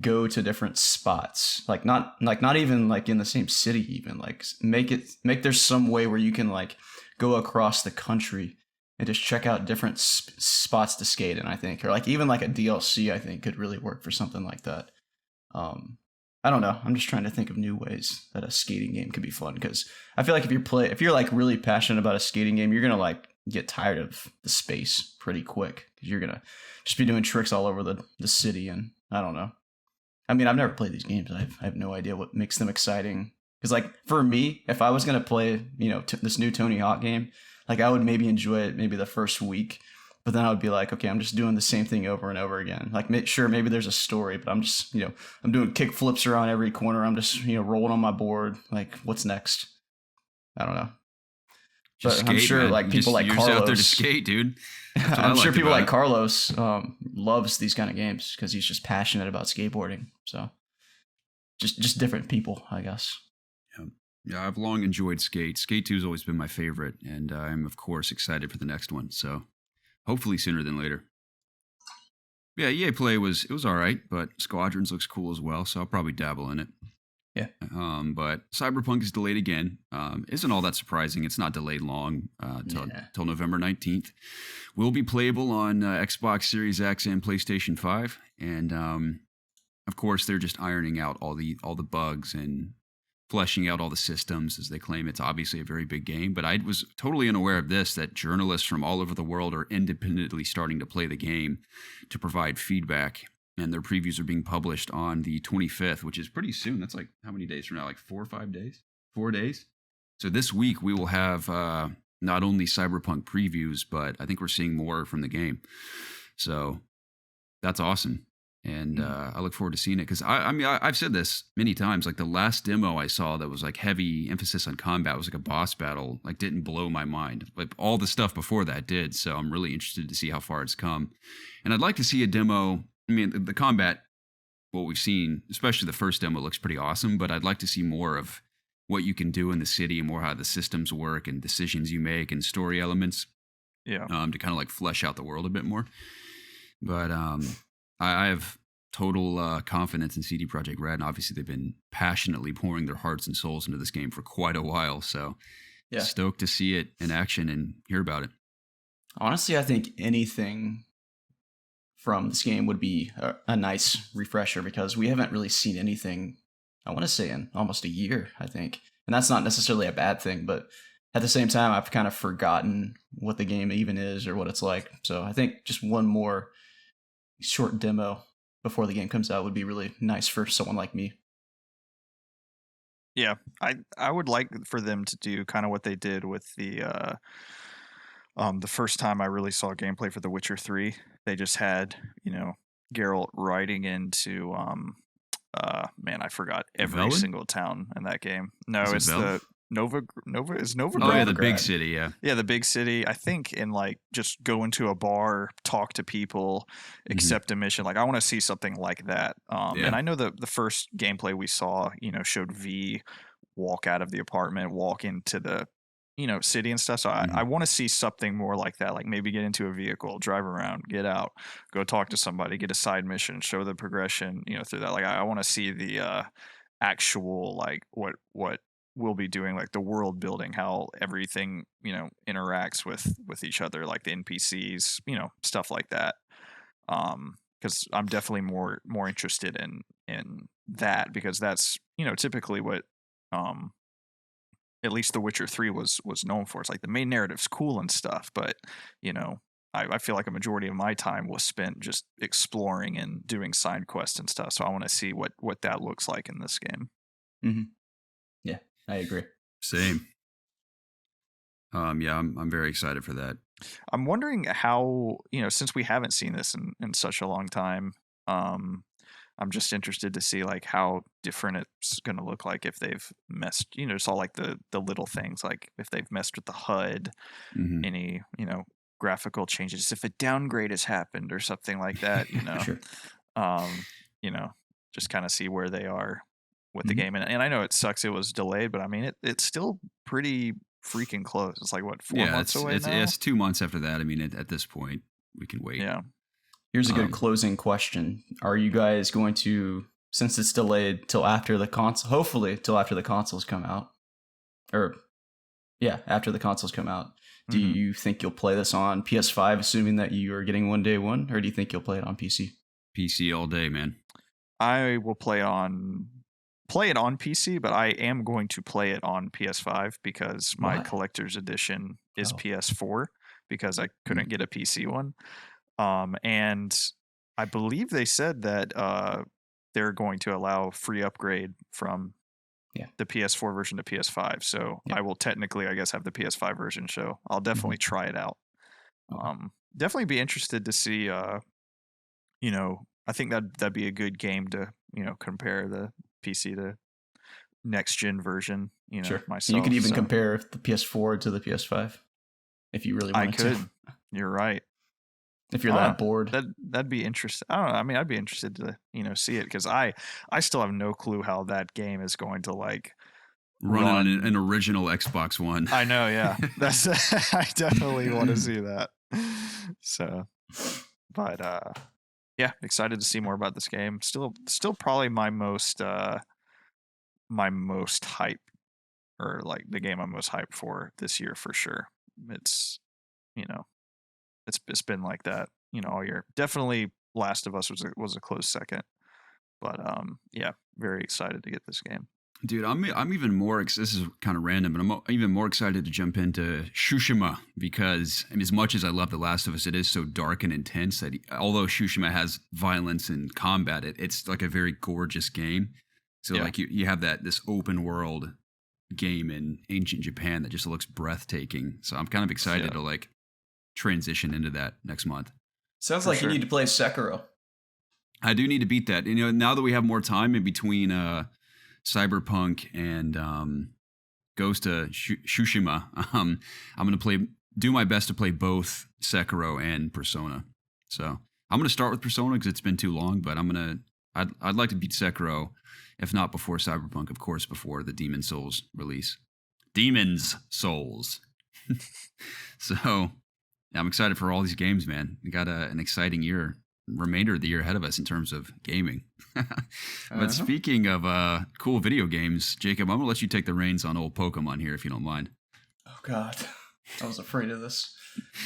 go to different spots. Like not even like in the same city, even like make there's some way where you can like go across the country and just check out different spots to skate in, I think. Or like even like a DLC, I think could really work for something like that. I don't know. I'm just trying to think of new ways that a skating game could be fun, because I feel like if you're like really passionate about a skating game, you're going to like get tired of the space pretty quick, because you're going to just be doing tricks all over the city. And I don't know. I mean, I've never played these games. I have no idea what makes them exciting. Because, like, for me, if I was going to play, this new Tony Hawk game, like, I would maybe enjoy it maybe the first week. But then I would be like, okay, I'm just doing the same thing over and over again. Like, sure, maybe there's a story, but I'm just, I'm doing kick flips around every corner. I'm just, rolling on my board. Like, what's next? I don't know. Just but skate, I'm sure, man. like, people like you're Carlos. Just out there to skate, dude. I'm sure people like it. Carlos loves these kind of games because he's just passionate about skateboarding. So, just different people, I guess. Yeah, I've long enjoyed Skate. Skate 2 has always been my favorite, and I'm, of course, excited for the next one. So, hopefully sooner than later. Yeah, EA Play was all right, but Squadrons looks cool as well, so I'll probably dabble in it. Yeah. But Cyberpunk is delayed again. Isn't all that surprising. It's not delayed long till November 19th. Will be playable on Xbox Series X and PlayStation 5, and of course they're just ironing out all the bugs and fleshing out all the systems as they claim. It's obviously a very big game, but I was totally unaware of this, that journalists from all over the world are independently starting to play the game to provide feedback, and their previews are being published on the 25th, which is pretty soon. That's like how many days from now? Like 4 or 5 days? 4 days? So this week we will have not only Cyberpunk previews, but I think we're seeing more from the game. So that's awesome. And I look forward to seeing it because I've said this many times. Like the last demo I saw that was like heavy emphasis on combat was like a boss battle. Like didn't blow my mind. Like all the stuff before that did. So I'm really interested to see how far it's come. And I'd like to see a demo. I mean, the combat, what we've seen, especially the first demo, looks pretty awesome. But I'd like to see more of what you can do in the city and more how the systems work and decisions you make and story elements. Yeah. To kind of like flesh out the world a bit more. But I have total confidence in CD Projekt Red, and obviously they've been passionately pouring their hearts and souls into this game for quite a while. So, stoked to see it in action and hear about it. Honestly, I think anything from this game would be a nice refresher because we haven't really seen anything, I want to say, in almost a year, I think. And that's not necessarily a bad thing, but at the same time, I've kind of forgotten what the game even is or what it's like. So I think just one more short demo before the game comes out would be really nice for someone like me. Yeah, I would like for them to do kind of what they did with the first time I really saw gameplay for The Witcher 3. They just had, Geralt riding into man, I forgot every single town in that game. No, it's the Nova is Novigrad. Oh yeah, the big city, yeah. Yeah, the big city. I think in like just go into a bar, talk to people, accept a mission. Like I want to see something like that. And I know the first gameplay we saw, showed V walk out of the apartment, walk into the city and stuff. So I want to see something more like that. Like maybe get into a vehicle, drive around, get out, go talk to somebody, get a side mission, show the progression, through that. Like I want to see the actual like what we'll be doing, like the world building, how everything interacts with each other, like the NPCs, stuff like that. Because I'm definitely more interested in that because that's typically what at least The Witcher 3 was known for. It's like the main narrative's cool and stuff, but I feel like a majority of my time was spent just exploring and doing side quests and stuff. So I want to see what that looks like in this game. Mm-hmm. Yeah, I agree. Same. Yeah, I'm very excited for that. I'm wondering how, since we haven't seen this in such a long time, I'm just interested to see like how different it's going to look like if they've messed, just all like the little things, like if they've messed with the HUD, any, graphical changes, if a downgrade has happened or something like that, Sure. Just kind of see where they are with the game. And I know it sucks it was delayed, but I mean, it's still pretty freaking close. It's like, what, 4 months away now? It's 2 months after that. I mean, at this point, we can wait. Yeah. Here's a good closing question. Are you guys going to, since it's delayed till after the console, hopefully till after the consoles come out, after the consoles come out, do you think you'll play this on PS5, assuming that you are getting one day one, or do you think you'll play it on PC? PC all day, man. I will play it on PC, but I am going to play it on PS5 because my collector's edition is PS4 because I couldn't get a PC one. And I believe they said that they're going to allow free upgrade from Yeah. the PS4 version to PS5. So Yep. I will technically, I guess, have the PS5 version. So I'll definitely try it out. Definitely be interested to see. You know, I think that'd be a good game to compare the PC to next gen version. You know, Sure. myself. And you could even so compare the PS4 to the PS5 if you really I wanted could. to. You're right. If you're that bored. That'd be interesting. I don't know. I mean, I'd be interested to see it because I still have no clue how that game is going to like run on an original Xbox One. I know, yeah. That's I definitely want to see that. So, but yeah, excited to see more about this game. Still probably my most hype, or like the game I'm most hyped for this year for sure. It's it's been like that, all year. Definitely Last of Us was a close second. But yeah, very excited to get this game. Dude, I'm even more. This is kind of random, but I'm even more excited to jump into Tsushima because, I mean, as much as I love The Last of Us, it is so dark and intense that although Tsushima has violence and combat, it's like a very gorgeous game. So like you have this open world game in ancient Japan that just looks breathtaking. So I'm kind of excited to like transition into that next month. Sounds like you need to play Sekiro. I do need to beat that. Now that we have more time in between Cyberpunk and Ghost of Tsushima, I'm going to do my best to play both Sekiro and Persona. So I'm going to start with Persona because it's been too long, but I'd like to beat Sekiro, if not before Cyberpunk, of course, before the Demon Souls release. Demon's Souls. So I'm excited for all these games, man. We got an exciting remainder of the year ahead of us in terms of gaming. But speaking of cool video games, Jacob, I'm going to let you take the reins on old Pokemon here, if you don't mind. Oh, God. I was afraid of this.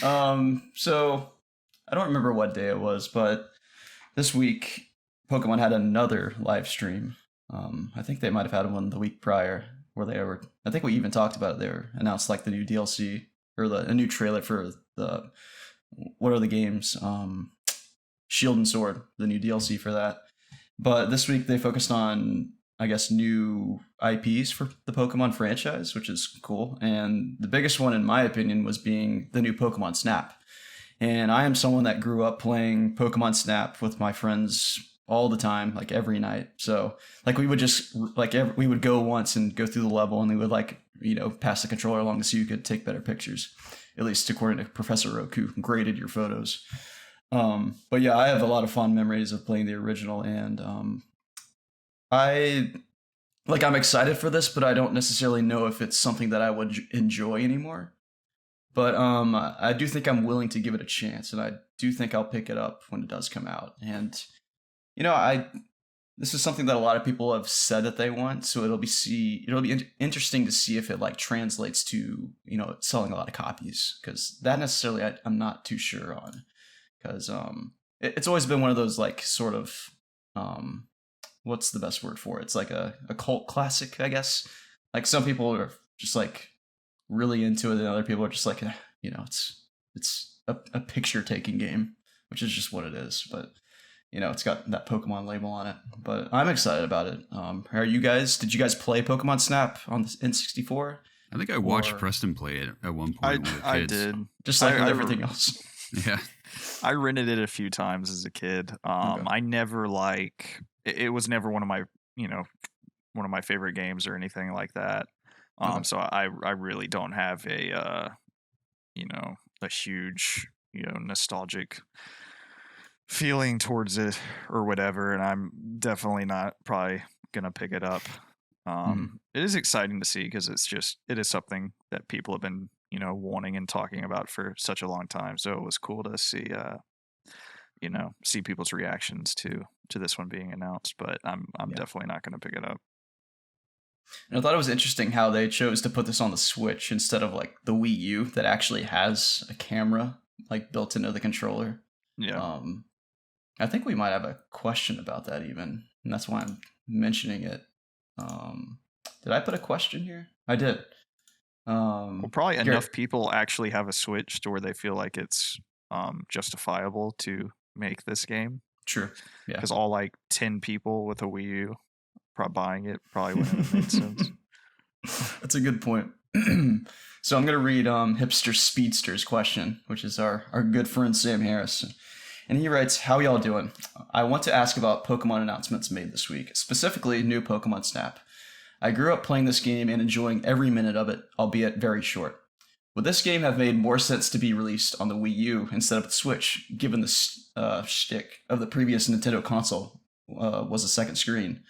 So I don't remember what day it was, but this week, Pokemon had another live stream. I think they might have had one the week prior where I think we even talked about it. They announced like the new DLC or a new trailer for what are the games? Shield and Sword, the new DLC for that. But this week they focused on, I guess, new IPs for the Pokemon franchise, which is cool. And the biggest one, in my opinion, was being the new Pokemon Snap. And I am someone that grew up playing Pokemon Snap with my friends all the time, like every night. So like we would just we would go once and go through the level, and they would pass the controller along so you could take better pictures. At least according to Professor Roku, who graded your photos. But yeah, I have a lot of fond memories of playing the original, and I'm excited for this, but I don't necessarily know if it's something that I would enjoy anymore. But I do think I'm willing to give it a chance, and I do think I'll pick it up when it does come out. And this is something that a lot of people have said that they want, so it'll be interesting to see if it like translates to selling a lot of copies, because that necessarily I'm not too sure on, because it's always been one of those like sort of what's the best word for it? It's like a cult classic, I guess. Like some people are just like really into it, and other people are just like it's a picture taking game, which is just what it is. But it's got that Pokemon label on it. But I'm excited about it. Did you guys play Pokemon Snap on the N64? I think I watched Preston play it at one point. I did. Just like with everything else. Yeah. I rented it a few times as a kid. Okay. I never it was never one of my favorite games or anything like that. Okay. So I really don't have a huge nostalgic feeling towards it or whatever, and I'm definitely not probably gonna pick it up. It is exciting to see because it is something that people have been wanting and talking about for such a long time. So it was cool to see see people's reactions to this one being announced. But I'm definitely not gonna pick it up. And I thought it was interesting how they chose to put this on the Switch instead of like the Wii U that actually has a camera like built into the controller. Yeah. I think we might have a question about that even, and that's why I'm mentioning it. Did I put a question here? I did. Well, probably enough people actually have a Switch to where they feel like it's justifiable to make this game. True. Yeah. Because all like 10 people with a Wii U buying it probably wouldn't have made sense. That's a good point. So I'm going to read Hipster Speedster's question, which is our good friend Sam Harris. And he writes, "How y'all doing? I want to ask about Pokemon announcements made this week, specifically new Pokemon Snap. I grew up playing this game and enjoying every minute of it, albeit very short. Would this game have made more sense to be released on the Wii U instead of the Switch, given the shtick of the previous Nintendo console was a second screen?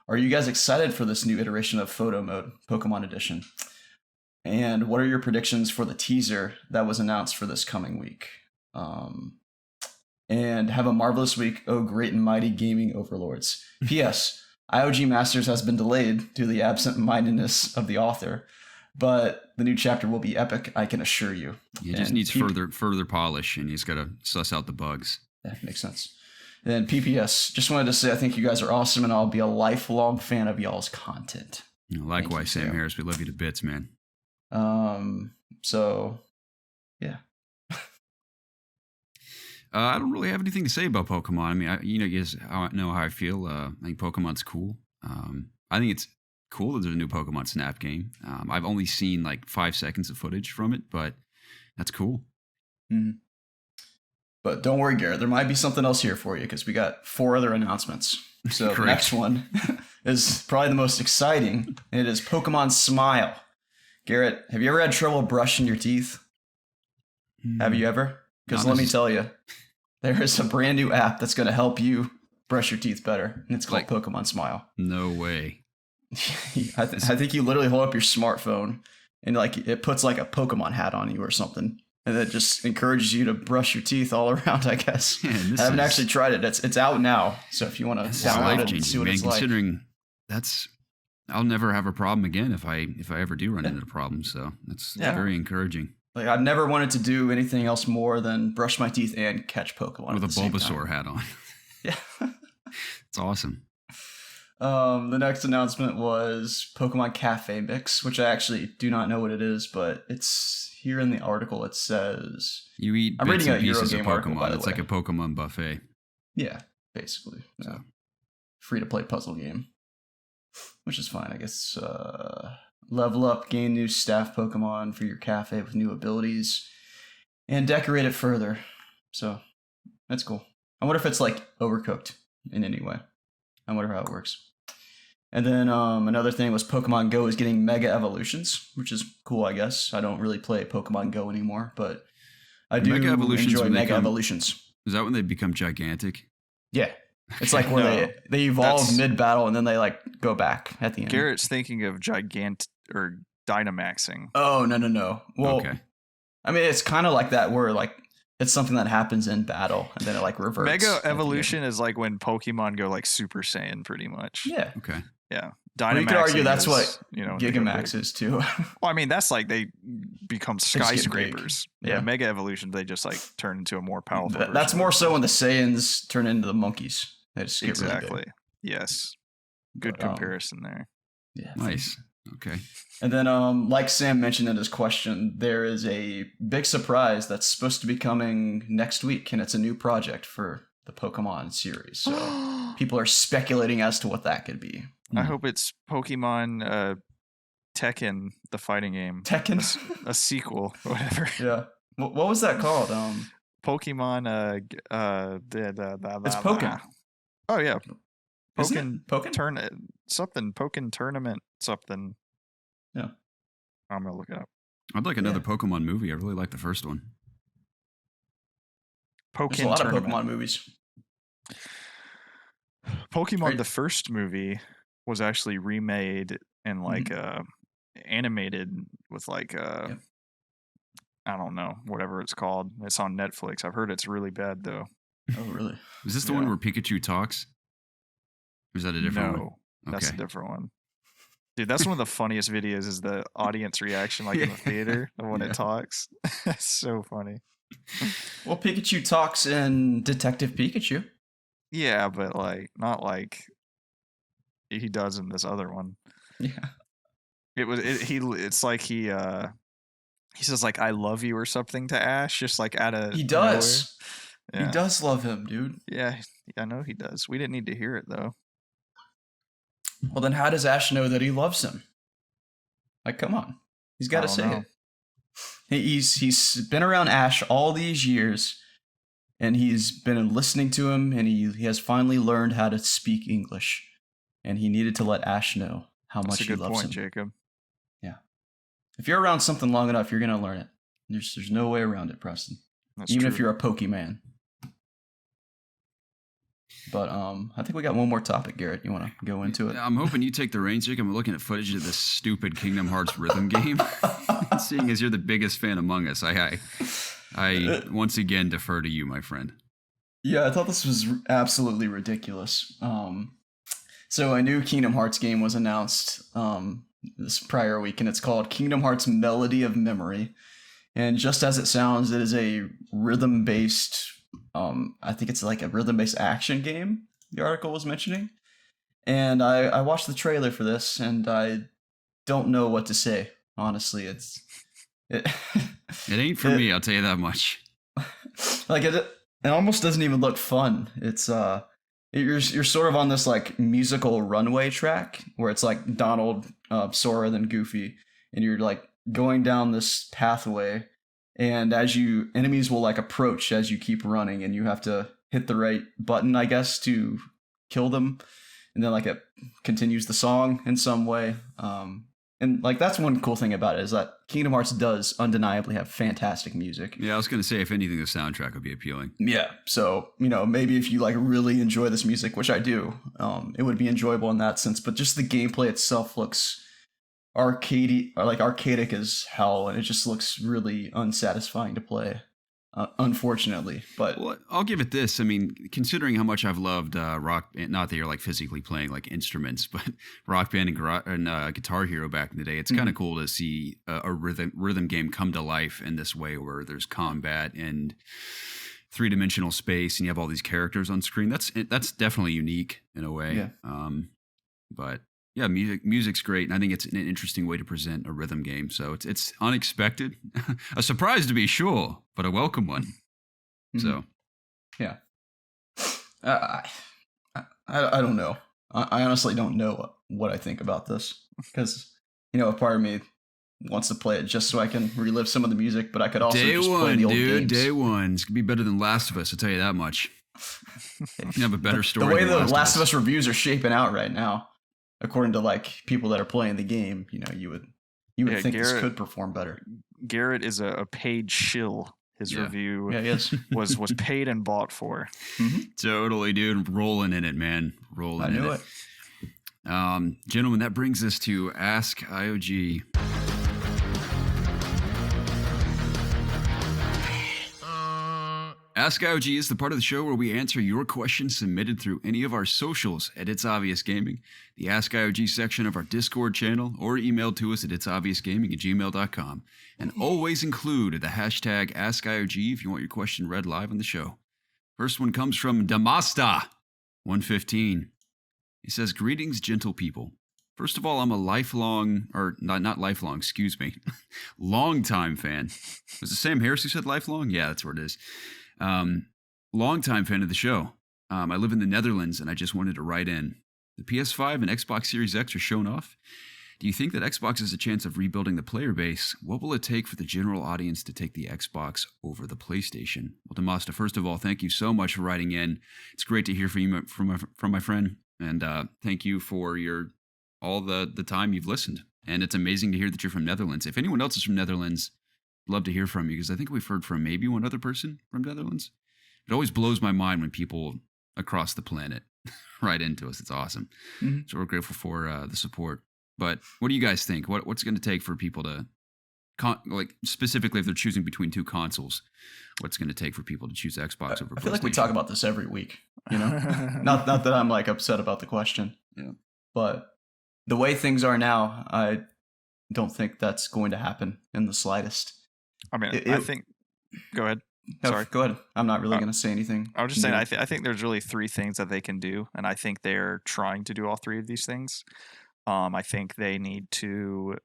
Are you guys excited for this new iteration of Photo Mode, Pokemon Edition? And what are your predictions for the teaser that was announced for this coming week? And have a marvelous week, oh great and mighty gaming overlords. P.S. IOG Masters has been delayed due to the absent-mindedness of the author, but the new chapter will be epic, I can assure you." He just needs further polish, and he's got to suss out the bugs. That makes sense. And PPS, just wanted to say I think you guys are awesome, and I'll be a lifelong fan of y'all's content. Likewise, Sam Harris, we love you to bits, man. So, yeah. I don't really have anything to say about Pokemon. I mean, you guys know how I feel. I think Pokemon's cool. I think it's cool that there's a new Pokemon Snap game. I've only seen like 5 seconds of footage from it, but that's cool. Mm-hmm. But don't worry, Garrett. There might be something else here for you because we got 4 other announcements. So the next one is probably the most exciting. And it is Pokemon Smile. Garrett, have you ever had trouble brushing your teeth? Have you ever? Because let me tell you, there is a brand new app that's going to help you brush your teeth better, and it's called Pokemon Smile. No way. I think you literally hold up your smartphone, and like it puts like a Pokemon hat on you or something, and it just encourages you to brush your teeth all around, I guess. Man, I haven't actually tried it. It's out now, so if you want to download it and see what it's like. Considering I'll never have a problem again if I ever do run into a problem, so that's very encouraging. Like, I've never wanted to do anything else more than brush my teeth and catch Pokemon with a Bulbasaur hat on. Yeah. It's awesome. The next announcement was Pokemon Cafe Mix, which I actually do not know what it is, but it's here in the article. It says you eat I'm bits reading and a pieces of Eurogame article, by Pokemon. the It's way. like a Pokemon buffet. Yeah, basically. So. Free-to-play puzzle game, which is fine, I guess. Level up, gain new staff Pokemon for your cafe with new abilities, and decorate it further. So that's cool. I wonder if it's like overcooked in any way. I wonder how it works. And then another thing was Pokemon Go is getting Mega Evolutions, which is cool, I guess. I don't really play Pokemon Go anymore, but I do enjoy Mega Evolutions. Is that when they become gigantic? Yeah. It's like where they evolve mid-battle and then they like go back at the end. Garrett's thinking of Dynamaxing. Oh, no. Well, okay. I mean, it's kind of like that where like it's something that happens in battle and then it like reverts. Mega Evolution is like when Pokemon go like Super Saiyan pretty much. Yeah. Okay. Yeah. Dynamaxing, you could argue that's what Gigamax is too. Well, I mean, that's like they become skyscrapers. Yeah. Mega Evolution, they just like turn into a more powerful That's more so when the Saiyans turn into the monkeys. They just get really big. Yes. Good comparison there. Yeah. Nice. Okay. And then, like Sam mentioned in his question, there is a big surprise that's supposed to be coming next week, and it's a new project for the Pokemon series. So people are speculating as to what that could be. I hope it's Pokemon Tekken, the fighting game. Tekken? A sequel, or whatever. Yeah. What was that called? Pokemon. It's Pokken. Oh, yeah. Pokken Pokken Tournament something. Yeah. I'm going to look it up. I'd like another Pokemon movie. I really like the first one. There's a lot of Pokemon movies. Pokemon, the first movie, was actually remade and like animated with like I don't know, whatever it's called. It's on Netflix. I've heard it's really bad though. Oh, really? Is this the one where Pikachu talks? Or is that a different one? No, that's a different one. Dude, that's one of the funniest videos is the audience reaction like in the theater of when it talks. It's so funny. Well, Pikachu talks in Detective Pikachu. Yeah, but like not like he does in this other one. Yeah. It's like he says like I love you or something to Ash just like out of He does. Yeah. He does love him, dude. Yeah, I know he does. We didn't need to hear it though. Well, then how does Ash know that he loves him? Like, come on. He's got to say it. He's been around Ash all these years, and he's been listening to him, and he has finally learned how to speak English. And he needed to let Ash know how much he loves him. That's a good point, Jacob. Yeah. If you're around something long enough, you're going to learn it. There's no way around it, Preston. That's Even true. if you're a Pokemon. But I think we got one more topic, Garrett. You want to go into it? I'm hoping you take the reins, Jake. I'm looking at footage of this stupid Kingdom Hearts rhythm game. Seeing as you're the biggest fan among us, I once again defer to you, my friend. Yeah, I thought this was absolutely ridiculous. So a new Kingdom Hearts game was announced this prior week, and it's called Kingdom Hearts Melody of Memory. And just as it sounds, it is a rhythm-based, I think it's like a rhythm-based action game, the article was mentioning. And I watched the trailer for this, and I don't know what to say, honestly. It ain't for me, I'll tell you that much. Like, it almost doesn't even look fun. It's you're sort of on this like musical runway track where it's like Donald, Sora, then Goofy, and you're like going down this pathway, and enemies will like approach as you keep running, and you have to hit the right button, I guess, to kill them, and then like it continues the song in some way. And like that's one cool thing about it is that Kingdom Hearts does undeniably have fantastic music. Yeah, I was gonna say if anything, the soundtrack would be appealing. Yeah, so maybe if you like really enjoy this music, which I do, it would be enjoyable in that sense. But just the gameplay itself looks arcadic as hell, and it just looks really unsatisfying to play. Unfortunately, but well, I'll give it this. I mean, considering how much I've loved Rock, not that you're like physically playing like instruments, but Rock Band and Guitar Hero back in the day, it's kind of cool to see a rhythm game come to life in this way, where there's combat and three-dimensional space, and you have all these characters on screen. That's definitely unique in a way. Yeah. But yeah, music's great, and I think it's an interesting way to present a rhythm game. So it's unexpected, a surprise to be sure, but a welcome one. Mm-hmm. So, yeah, I don't know. I honestly don't know what I think about this, because a part of me wants to play it just so I can relive some of the music, but I could also play the old games. Day one, it's gonna be better than Last of Us. I'll tell you that much. You have a better story. The way the Last of Us reviews are shaping out right now, according to like people that are playing the game, you would think Garrett, this could perform better. Garrett is a paid shill. His review was paid and bought for. Mm-hmm. Totally, dude. Rolling in it, man. Rolling in it. I knew it. Gentlemen, that brings us to Ask IOG. Ask IOG is the part of the show where we answer your questions submitted through any of our socials at ItsObviousGaming, the Ask IOG section of our Discord channel, or emailed to us at itsobviousgaming@gmail.com. And always include the hashtag AskIOG if you want your question read live on the show. First one comes from Damasta115. He says, "Greetings, gentle people. First of all, I'm a long-time fan." Was it Sam Harris who said lifelong? Yeah, that's where it is. Long-time fan of the show. I live in the Netherlands, and I just wanted to write in. The PS5 and Xbox Series X are shown off. Do you think that Xbox has a chance of rebuilding the player base? What will it take for the general audience to take the Xbox over the PlayStation? Well, Damasta, first of all, thank you so much for writing in. It's great to hear from you, from my friend, and thank you for all the time you've listened. And it's amazing to hear that you're from Netherlands. If anyone else is from Netherlands, I'd love to hear from you, because I think we've heard from maybe one other person from Netherlands. It always blows my mind when people across the planet write into us. It's awesome. Mm-hmm. So we're grateful for the support. But what do you guys think? What's it going to take for people to, specifically if they're choosing between two consoles, what's it going to take for people to choose Xbox over PlayStation? I feel like we talk about this every week, not that I'm like upset about the question. Yeah. But the way things are now, I don't think that's going to happen in the slightest. I mean, I think, go ahead. Sorry. Go ahead. I'm not really going to say anything. I was just saying, I think there's really three things that they can do, and I think they're trying to do all three of these things. I think they need to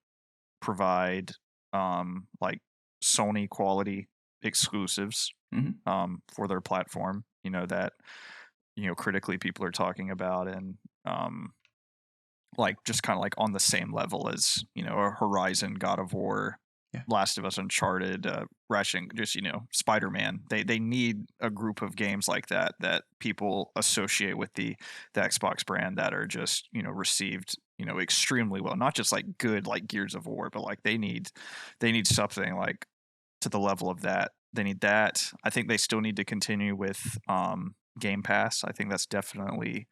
provide like Sony quality exclusives, for their platform, that, critically people are talking about, and like just kind of like on the same level as, a Horizon, God of War, Last of Us, Uncharted, Ratchet, just, Spider-Man. They need a group of games like that people associate with the Xbox brand, that are just, received, extremely well. Not just like good like Gears of War, but like they need something like to the level of that. They need that. I think they still need to continue with Game Pass. I think that's definitely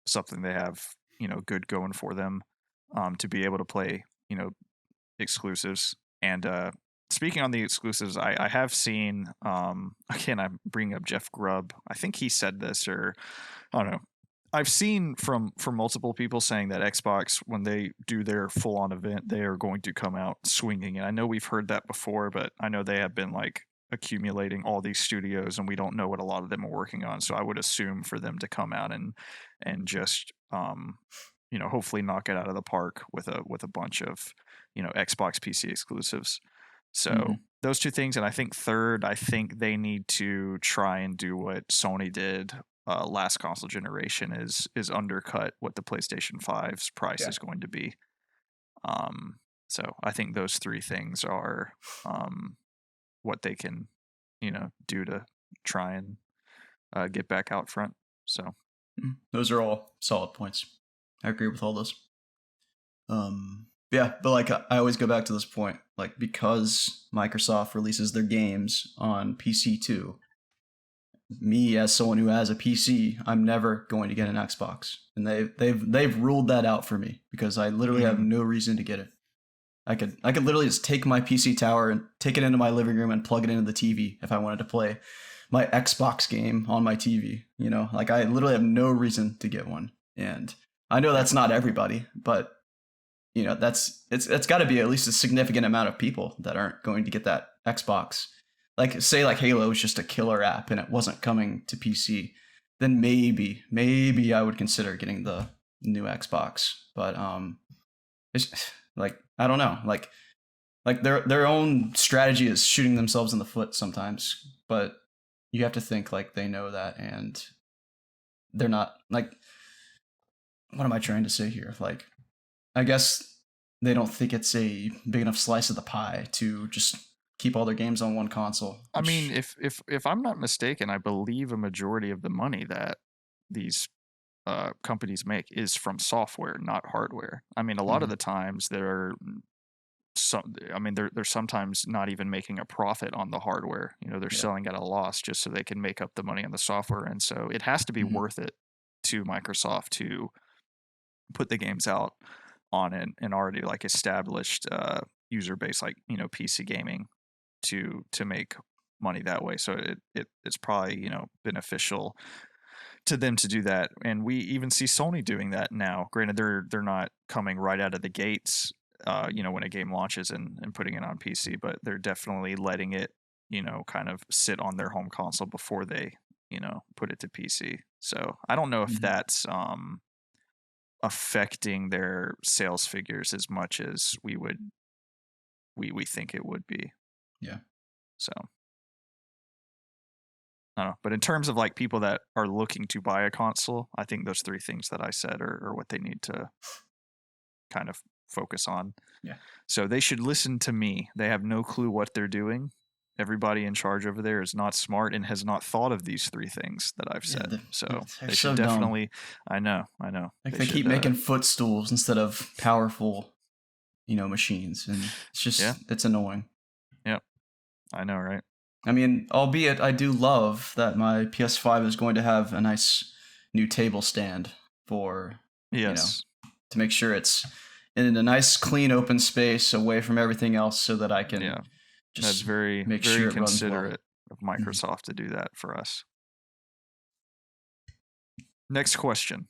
something they have, good going for them, to be able to play, exclusives. And speaking on the exclusives, I have seen, again, I'm bringing up Jeff Grubb. I think he said this, or I don't know. I've seen from multiple people saying that Xbox, when they do their full-on event, they are going to come out swinging. And I know we've heard that before, but I know they have been like accumulating all these studios, and we don't know what a lot of them are working on. So I would assume for them to come out and just hopefully knock it out of the park with a bunch of Xbox PC exclusives. So those two things. And I think third, I think they need to try and do what Sony did last console generation, is undercut what the PlayStation 5's price is going to be. So I think those three things are what they can do to try and get back out front. So those are all solid points. I agree with all those. Yeah, but like I always go back to this point, like because Microsoft releases their games on PC too, me as someone who has a PC, I'm never going to get an Xbox, and they've ruled that out for me, because I literally have no reason to get it. I could literally just take my PC tower and take it into my living room and plug it into the TV if I wanted to play my Xbox game on my TV. Like I literally have no reason to get one, and I know that's not everybody, but it's got to be at least a significant amount of people that aren't going to get that Xbox. Like say like Halo was just a killer app and it wasn't coming to PC, then maybe I would consider getting the new Xbox. But it's like I don't know, like their own strategy is shooting themselves in the foot sometimes. But you have to think like they know that, and they're not like. What am I trying to say here? Like, I guess they don't think it's a big enough slice of the pie to just keep all their games on one console. I mean, if I'm not mistaken, I believe a majority of the money that these companies make is from software, not hardware. I mean, a lot of the times they're sometimes not even making a profit on the hardware. They're selling at a loss just so they can make up the money on the software. And so it has to be worth it to Microsoft to put the games out on an already like established user base, like PC gaming, to make money that way. So it's probably beneficial to them to do that. And we even see Sony doing that now. Granted, they're not coming right out of the gates when a game launches and putting it on PC, but they're definitely letting it kind of sit on their home console before they put it to PC. So I don't know if that's affecting their sales figures as much as we think it would be. Yeah. So I don't know. But in terms of like people that are looking to buy a console, I think those three things that I said are what they need to kind of focus on. Yeah. So they should listen to me. They have no clue what they're doing. Everybody in charge over there is not smart and has not thought of these three things that I've said. So they should definitely. I know. Like they keep making footstools instead of powerful, machines, and it's just it's annoying. Yep, I know, right? I mean, albeit I do love that my PS5 is going to have a nice new table stand for to make sure it's in a nice, clean, open space away from everything else, so that I can. Yeah. That's very considerate of Microsoft to do that for us. Next question.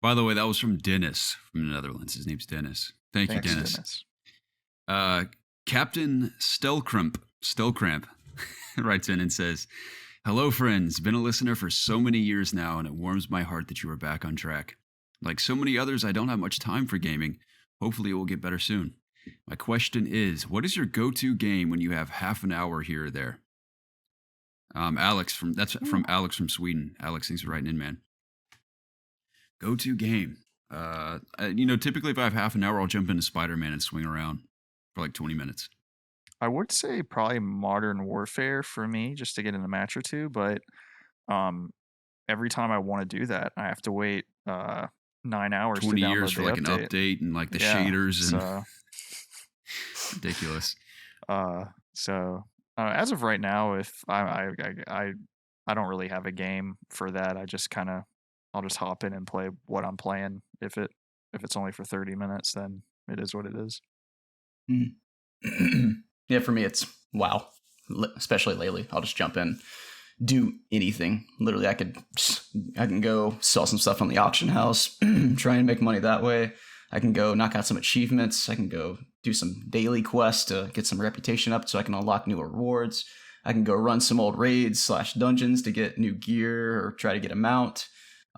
By the way, that was from Dennis from the Netherlands. His name's Dennis. Thanks you, Dennis. Captain Stelkramp writes in and says, "Hello, friends. Been a listener for so many years now, and it warms my heart that you are back on track. Like so many others, I don't have much time for gaming. Hopefully it will get better soon. My question is, what is your go-to game when you have half an hour here or there?" Alex from Alex from Sweden. Alex, thanks for writing in, man. Go-to game. Typically if I have half an hour, I'll jump into Spider-Man and swing around for like 20 minutes. I would say probably Modern Warfare for me, just to get in a match or two. But every time I want to do that, I have to wait 9 hours 20 to download years for like update. an update and like the shaders and ridiculous. So as of right now, if I don't really have a game for that. I'll just hop in and play what I'm playing. If it's only for 30 minutes, then it is what it is. Yeah, for me it's WoW, especially lately. I'll just jump in, do anything. Literally, I can go sell some stuff on the auction house, try and make money that way. I can go knock out some achievements. I can go do some daily quests to get some reputation up so I can unlock new rewards. I can go run some old raids / dungeons to get new gear or try to get a mount.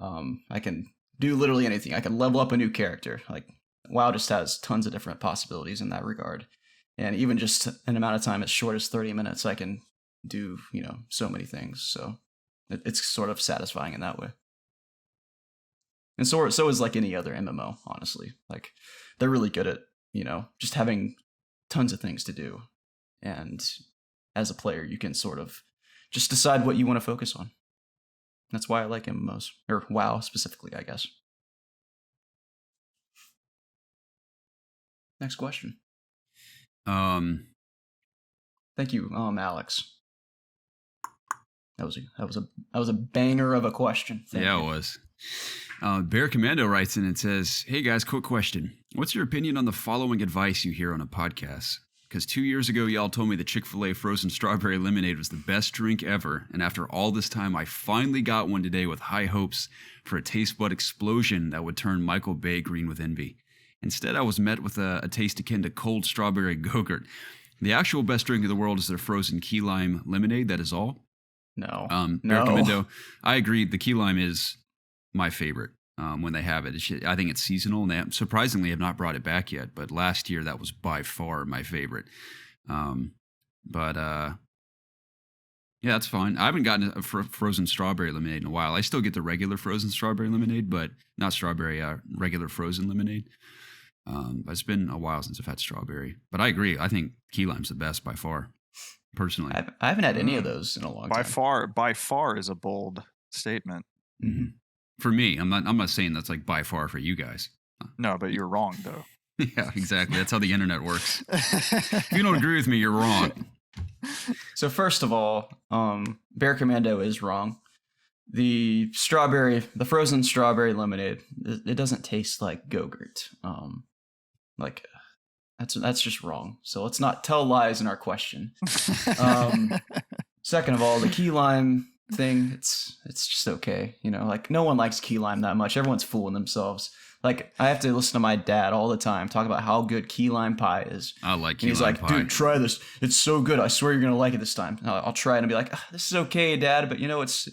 I can do literally anything. I can level up a new character. Like WoW just has tons of different possibilities in that regard. And even just an amount of time as short as 30 minutes, I can do, so many things. So it's sort of satisfying in that way. And so is like any other MMO, honestly. Like they're really good at, just having tons of things to do. And as a player, you can sort of just decide what you want to focus on. That's why I like MMOs, or WoW specifically, I guess. Next question. Thank you, Alex. That was a banger of a question. Thank you. It was. Bear Commando writes in and says, "Hey guys, quick question. What's your opinion on the following advice you hear on a podcast? Because 2 years ago, y'all told me the Chick-fil-A frozen strawberry lemonade was the best drink ever. And after all this time, I finally got one today with high hopes for a taste bud explosion that would turn Michael Bay green with envy. Instead, I was met with a taste akin to cold strawberry Go-Gurt. The actual best drink in the world is their frozen key lime lemonade. That is all." No. Bear Commando, I agree. The key lime is my favorite when they have it. I think it's seasonal, and they surprisingly have not brought it back yet. But last year, that was by far my favorite. Yeah, that's fine. I haven't gotten a frozen strawberry lemonade in a while. I still get the regular frozen strawberry lemonade, but not strawberry, regular frozen lemonade. But it's been a while since I've had strawberry. But I agree. I think key lime's the best by far, personally. I haven't had any of those in a long time. By far is a bold statement. Mm-hmm. For me, I'm not saying that's like by far for you guys. No, but you're wrong though. Yeah, exactly. That's how the internet works. If you don't agree with me, you're wrong. So first of all, Bear Commando is wrong. The frozen strawberry lemonade, it doesn't taste like Go-Gurt. That's just wrong. So let's not tell lies in our question. Second of all, the key lime thing, it's just okay. Like no one likes key lime that much. Everyone's fooling themselves. Like I have to listen to my dad all the time talk about how good key lime pie is. I like key lime pie. He's like, dude, try this. It's so good. I swear you're gonna like it this time. I'll try it and be like, this is okay, Dad, but it's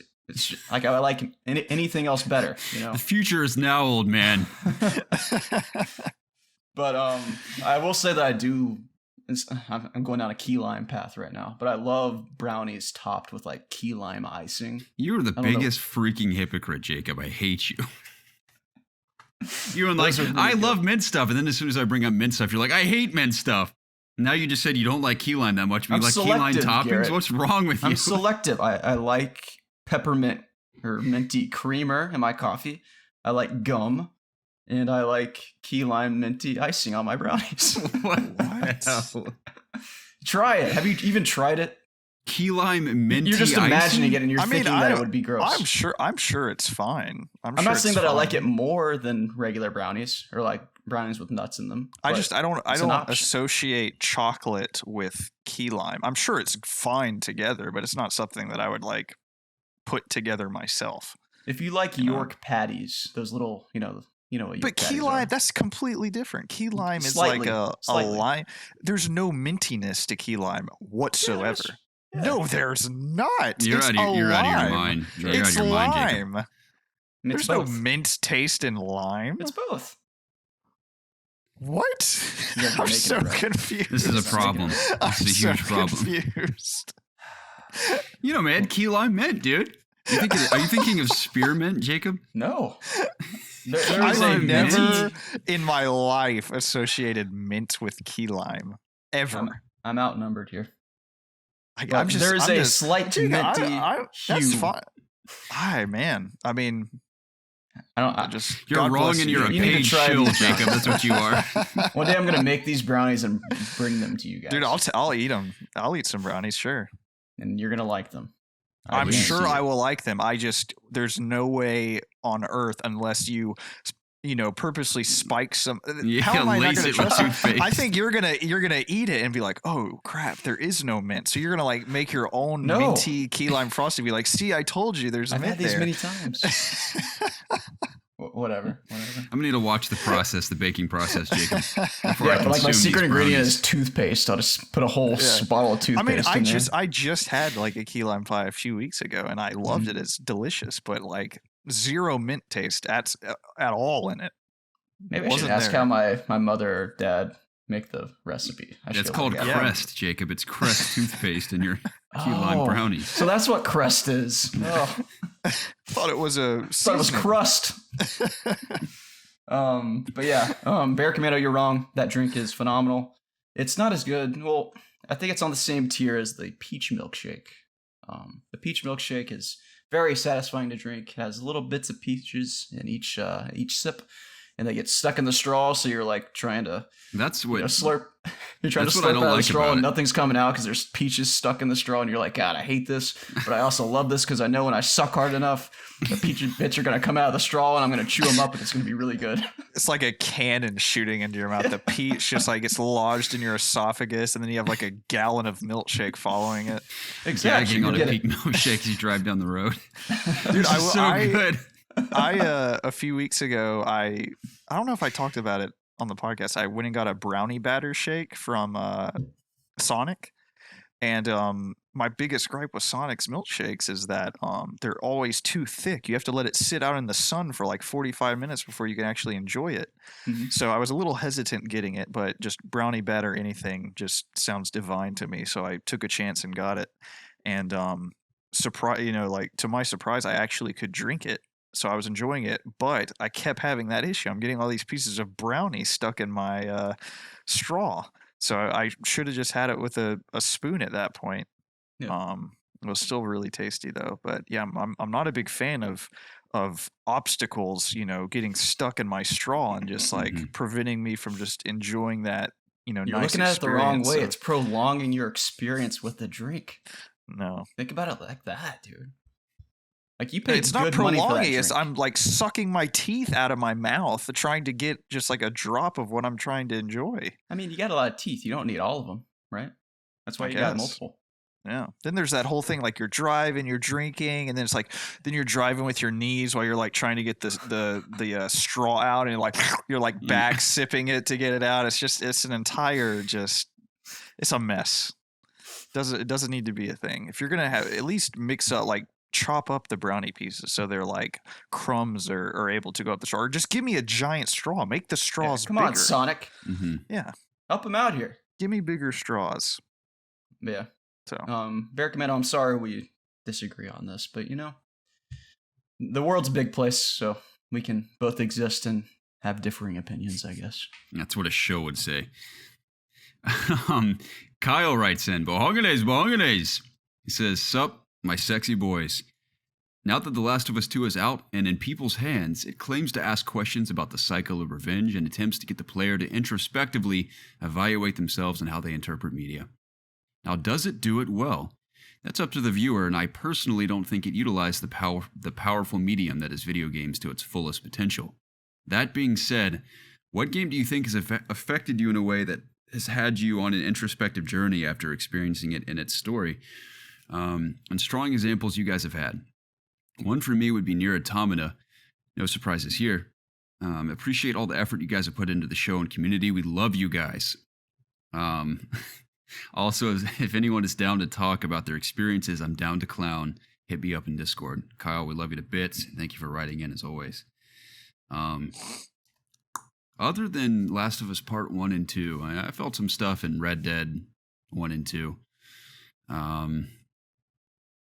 like I like anything else better. The future is now, old man. But I will say that I'm going down a key lime path right now, but I love brownies topped with like key lime icing. You're the biggest freaking hypocrite, Jacob. I hate you. You're like, really I love mint stuff, and then as soon as I bring up mint stuff, you're like, I hate mint stuff. Now you just said you don't like key lime that much, but you like key lime toppings? Garrett. What's wrong with you? I'm selective. I like peppermint or minty creamer in my coffee. I like gum. And I like key lime minty icing on my brownies. What? Try it. Have you even tried it? Key lime minty You're just imagining it and you're thinking that it would be gross. I'm sure it's fine. I'm not saying that I like it more than regular brownies or like brownies with nuts in them. I don't associate chocolate with key lime. I'm sure it's fine together, but it's not something that I would like put together myself. If you like York patties, those little, but key lime, that's completely different. Key lime is like a lime. There's no mintiness to key lime whatsoever. Yeah. No, there's not. You're out of your mind. You're out of your mind, Jacob. There's no mint taste in lime. It's both. What? I'm so confused. This is a problem. This is a huge problem. Confused. You know, man, key lime mint, dude. Are you thinking of spearmint, Jacob? No. I've never in my life associated mint with key lime ever. I'm outnumbered here. There's a slight minty hue. That's fine. Hi, man. I mean, you're God wrong and you're a paid shill, Jacob. That's what you are. One day I'm gonna make these brownies and bring them to you guys. Dude, I'll eat them. I'll eat some brownies, sure. And you're gonna like them. I'm sure I will like them. There's no way on earth unless you purposely spike some. How am I not gonna trust you? I think you're gonna eat it and be like, oh crap, there is no mint. So you're gonna like make your own minty key lime frosty. Be like, see, I told you, there's I've mint had these there. many times. Whatever. I'm gonna need to watch the baking process, Jacob. Yeah, but like my secret ingredient is toothpaste. I'll just put a whole bottle of toothpaste. I mean, I just had like a key lime pie a few weeks ago, and I loved it. It's delicious, but like zero mint taste at all in it. Maybe I should ask how my mother or dad make the recipe. It's called Crest, Jacob. It's Crest toothpaste in your key lime brownie. So that's what Crest is. Oh. Thought it was thought it was crust. But yeah, Bear Commando, you're wrong. That drink is phenomenal. It's not as good. Well, I think it's on the same tier as the peach milkshake. The peach milkshake is very satisfying to drink. It has little bits of peaches in each sip, and they get stuck in the straw. So you're like trying to slurp. You're trying to slurp out of the straw, and nothing's coming out because there's peaches stuck in the straw, and you're like, God, I hate this, but I also love this because I know when I suck hard enough, the peach bits are gonna come out of the straw, and I'm gonna chew them up, and it's gonna be really good. It's like a cannon shooting into your mouth. The peach just like gets lodged in your esophagus, and then you have like a gallon of milkshake following it. Exactly. On a peak milkshake as you drive down the road. Dude, good. A few weeks ago, I don't know if I talked about it on the podcast. I went and got a brownie batter shake from Sonic, and my biggest gripe with Sonic's milkshakes is that they're always too thick. You have to let it sit out in the sun for like 45 minutes before you can actually enjoy it. Mm-hmm. So I was a little hesitant getting it, but just brownie batter anything just sounds divine to me. So I took a chance and got it, and to my surprise, I actually could drink it. So I was enjoying it, but I kept having that issue. I'm getting all these pieces of brownie stuck in my straw. So I should have just had it with a spoon at that point. Yeah. It was still really tasty though. But yeah, I'm not a big fan of obstacles, getting stuck in my straw and just like preventing me from just enjoying that, You're nice looking at it the wrong way. It's prolonging your experience with the drink. No. Think about it like that, dude. Like you paid it's good not prolonging. Money for that it's I'm like sucking my teeth out of my mouth, trying to get just like a drop of what I'm trying to enjoy. I mean, you got a lot of teeth. You don't need all of them, right? That's why you got multiple. Yeah. Then there's that whole thing like you're driving, you're drinking, and then it's like then you're driving with your knees while you're like trying to get the straw out, and you're like back sipping it to get it out. It's an entire it's a mess. It doesn't need to be a thing. If you're gonna have at least mix up chop up the brownie pieces so they're like crumbs are able to go up the straw, or just give me a giant straw. Make the straws come bigger. on, Sonic. Mm-hmm. Yeah, help him out here. Give me bigger straws. Yeah. So Bear Commando, I'm sorry we disagree on this, but the world's a big place, so we can both exist and have differing opinions, I guess. That's what a show would say. Kyle writes in, Bohonganes. He says, "Sup, my sexy boys. Now that The Last of Us 2 is out and in people's hands, it claims to ask questions about the cycle of revenge and attempts to get the player to introspectively evaluate themselves and how they interpret media. Now, does it do it well? That's up to the viewer, and I personally don't think it utilized the powerful medium that is video games to its fullest potential. That being said, what game do you think has affected you in a way that has had you on an introspective journey after experiencing it in its story? And strong examples you guys have had. One for me would be Nier Automata. No surprises here. Appreciate all the effort you guys have put into the show and community. We love you guys. Also, if anyone is down to talk about their experiences, I'm down to clown. Hit me up in Discord. Kyle, we love you to bits. Thank you for writing in as always. Other than Last of Us Part 1 and 2, I felt some stuff in Red Dead 1 and 2.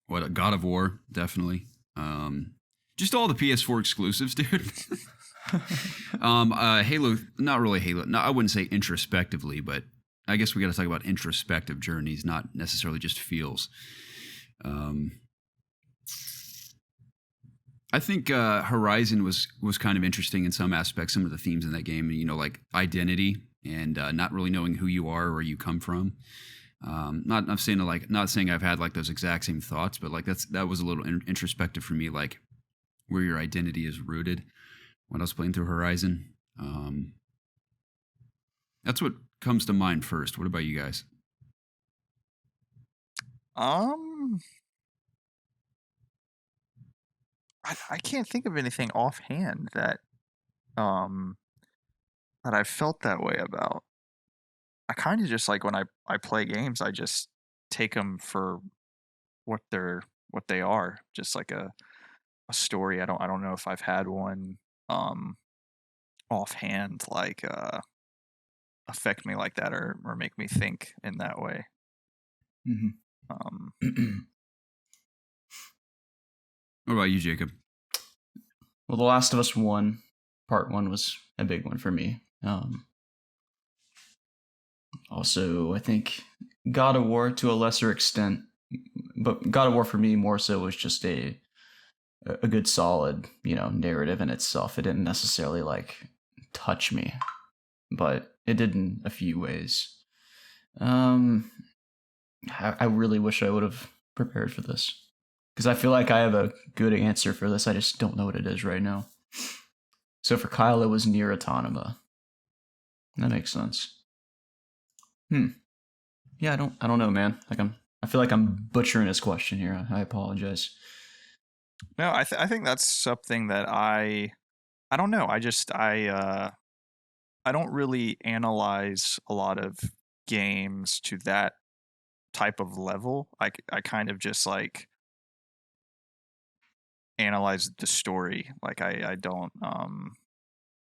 What, God of War, definitely. Just all the PS4 exclusives, dude. Halo, not really Halo. No, I wouldn't say introspectively, but I guess we got to talk about introspective journeys, not necessarily just feels. I think Horizon was kind of interesting in some aspects. Some of the themes in that game, like identity and not really knowing who you are or where you come from. Not saying I've had like those exact same thoughts, but like that was a little introspective for me, like where your identity is rooted. When I was playing through Horizon, that's what comes to mind first. What about you guys? I can't think of anything offhand that I felt that way about. I kind of just like when I play games, I just take them for what they are, just like a story. I don't know if I've had one offhand like affect me like that or make me think in that way. What about you, Jacob? Well, The Last of Us 1, Part 1 was a big one for me. Also, I think God of War to a lesser extent, but God of War for me more so was just a good solid, narrative in itself. It didn't necessarily like touch me, but it did in a few ways. I really wish I would have prepared for this, because I feel like I have a good answer for this. I just don't know what it is right now. So for Kyle, it was Nier Automata. That makes sense. Yeah, I don't know, man. I feel like I'm butchering his question here. I apologize. No, I think that's something that I don't know. I don't really analyze a lot of games to that type of level. I kind of just like analyze the story. Like I don't am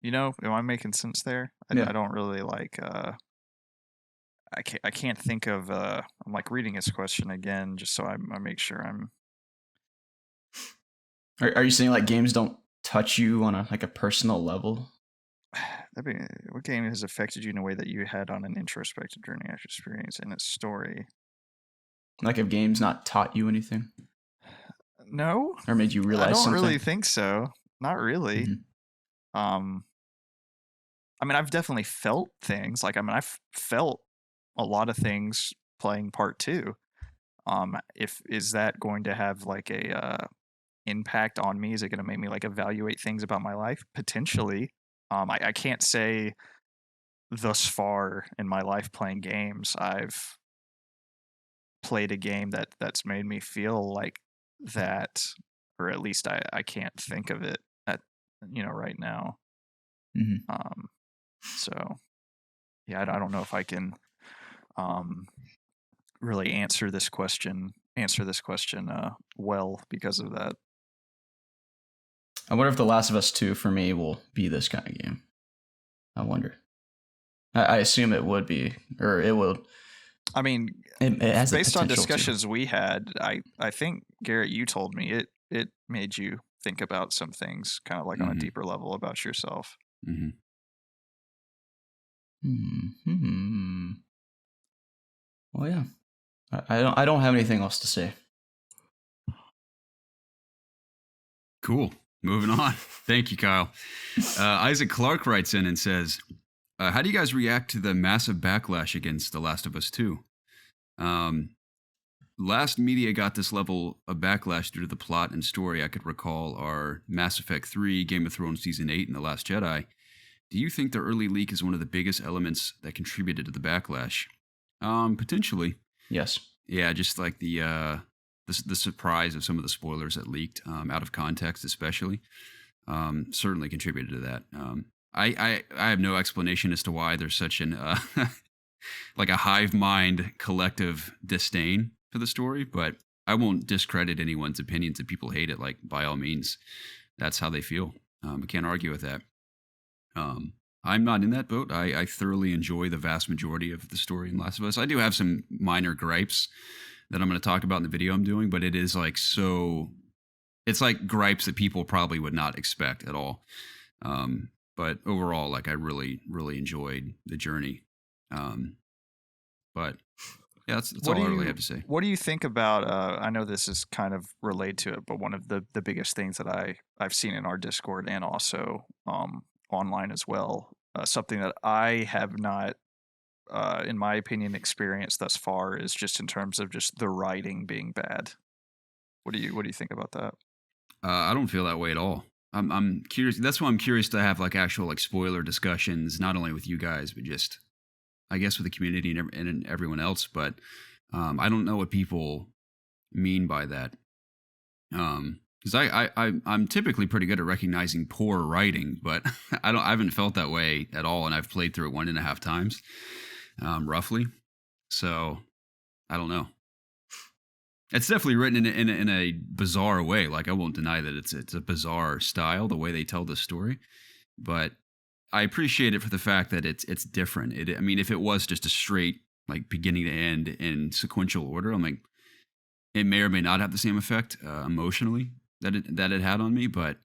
I making sense there? Yeah. I don't really like I can't think of I'm like reading his question again just so I make sure I'm. Are you saying like games don't touch you on a personal level? What game has affected you in a way that you had on an introspective journey after experience in its story? Like, have games not taught you anything? No. Or made you realize something? I don't really think so. Not really. Mm-hmm. I mean, I've definitely felt things. Like, I mean, I've felt a lot of things playing part 2. Is that going to have like a impact on me? Is it going to make me like evaluate things about my life? Potentially. I can't say thus far in my life playing games I've played a game that's made me feel like that, or at least I can't think of it at right now. Mm-hmm. So yeah, I don't know if I can really answer this question well because of that. I wonder if The Last of Us 2 for me will be this kind of game. I wonder. I assume it would be, or it will. I mean, it has based on discussions we had, I think, Garrett, you told me it made you think about some things kind of like on a deeper level about yourself. Well, yeah. I don't have anything else to say. Cool. Moving on. Thank you, Kyle. Isaac Clark writes in and says, how do you guys react to the massive backlash against The Last of Us 2? Last media got this level of backlash due to the plot and story I could recall are Mass Effect 3, Game of Thrones Season 8, and The Last Jedi. Do you think the early leak is one of the biggest elements that contributed to the backlash? Potentially. Yes. Yeah, just like the surprise of some of the spoilers that leaked out of context, especially, certainly contributed to that. I have no explanation as to why there's such an like a hive mind collective disdain for the story, but I won't discredit anyone's opinions. If people hate it, like by all means, that's how they feel. I can't argue with that. I'm not in that boat. I thoroughly enjoy the vast majority of the story in Last of Us. I do have some minor gripes that I'm going to talk about in the video I'm doing, but it is like it's like gripes that people probably would not expect at all. But overall, like I really, really enjoyed the journey. But yeah, that's all I really have to say. What do you think about? I know this is kind of related to it, but one of the biggest things that I've seen in our Discord and also online as well, something that I have not, in my opinion, experienced thus far is just in terms of just the writing being bad. What do you think about that? I don't feel that way at all. I'm curious. That's why I'm curious to have like actual like spoiler discussions, not only with you guys, but just I guess with the community and everyone else. But I don't know what people mean by that. Because I'm typically pretty good at recognizing poor writing, but I haven't felt that way at all, and I've played through it 1.5 times, roughly. So I don't know. It's definitely written in a bizarre way. Like I won't deny that it's a bizarre style, the way they tell the story, but I appreciate it for the fact that it's different. I mean, if it was just a straight like beginning to end in sequential order, I'm like, it may or may not have the same effect emotionally that it had on me. But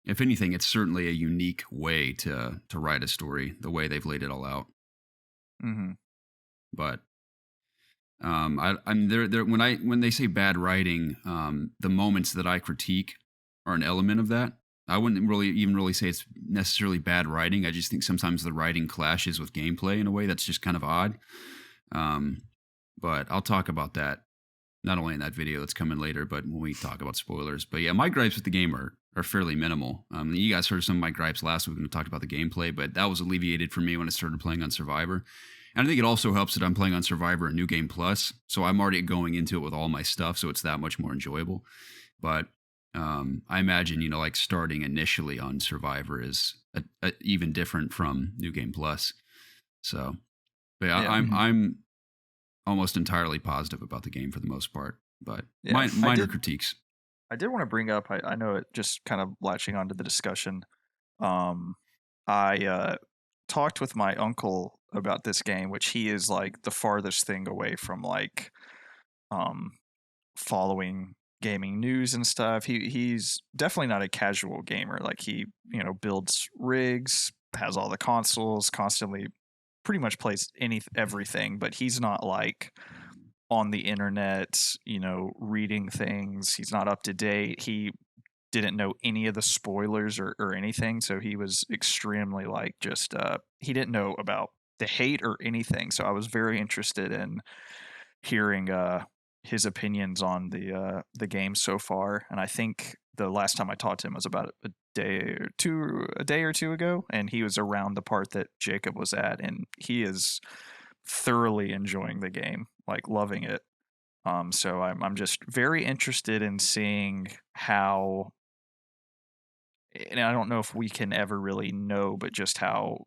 if anything, it's certainly a unique way to write a story, the way they've laid it all out. Mm-hmm. But I'm there when they say bad writing, the moments that I critique are an element of that. I wouldn't really say it's necessarily bad writing. I just think sometimes the writing clashes with gameplay in a way that's just kind of odd. But I'll talk about that not only in that video that's coming later, but when we talk about spoilers. But yeah, my gripes with the game are fairly minimal. You guys heard some of my gripes last week when we talked about the gameplay, but that was alleviated for me when I started playing on Survivor. And I think it also helps that I'm playing on Survivor and New Game Plus, so I'm already going into it with all my stuff, so it's that much more enjoyable. But I imagine, like starting initially on Survivor is even different from New Game Plus. So, but yeah, I'm almost entirely positive about the game for the most part, but minor critiques. I did want to bring up, I know it just kind of latching onto the discussion. I talked with my uncle about this game, which he is like the farthest thing away from like following gaming news and stuff. He's definitely not a casual gamer. Like he, builds rigs, has all the consoles, constantly pretty much plays everything, but he's not like on the internet, reading things. He's not up to date. He didn't know any of the spoilers or anything, so he was extremely like just he didn't know about the hate or anything. So I was very interested in hearing his opinions on the game so far. And I think the last time I talked to him was about a day or two ago, and he was around the part that Jacob was at, and he is thoroughly enjoying the game, like loving it. So I'm just very interested in seeing how, and I don't know if we can ever really know, but just how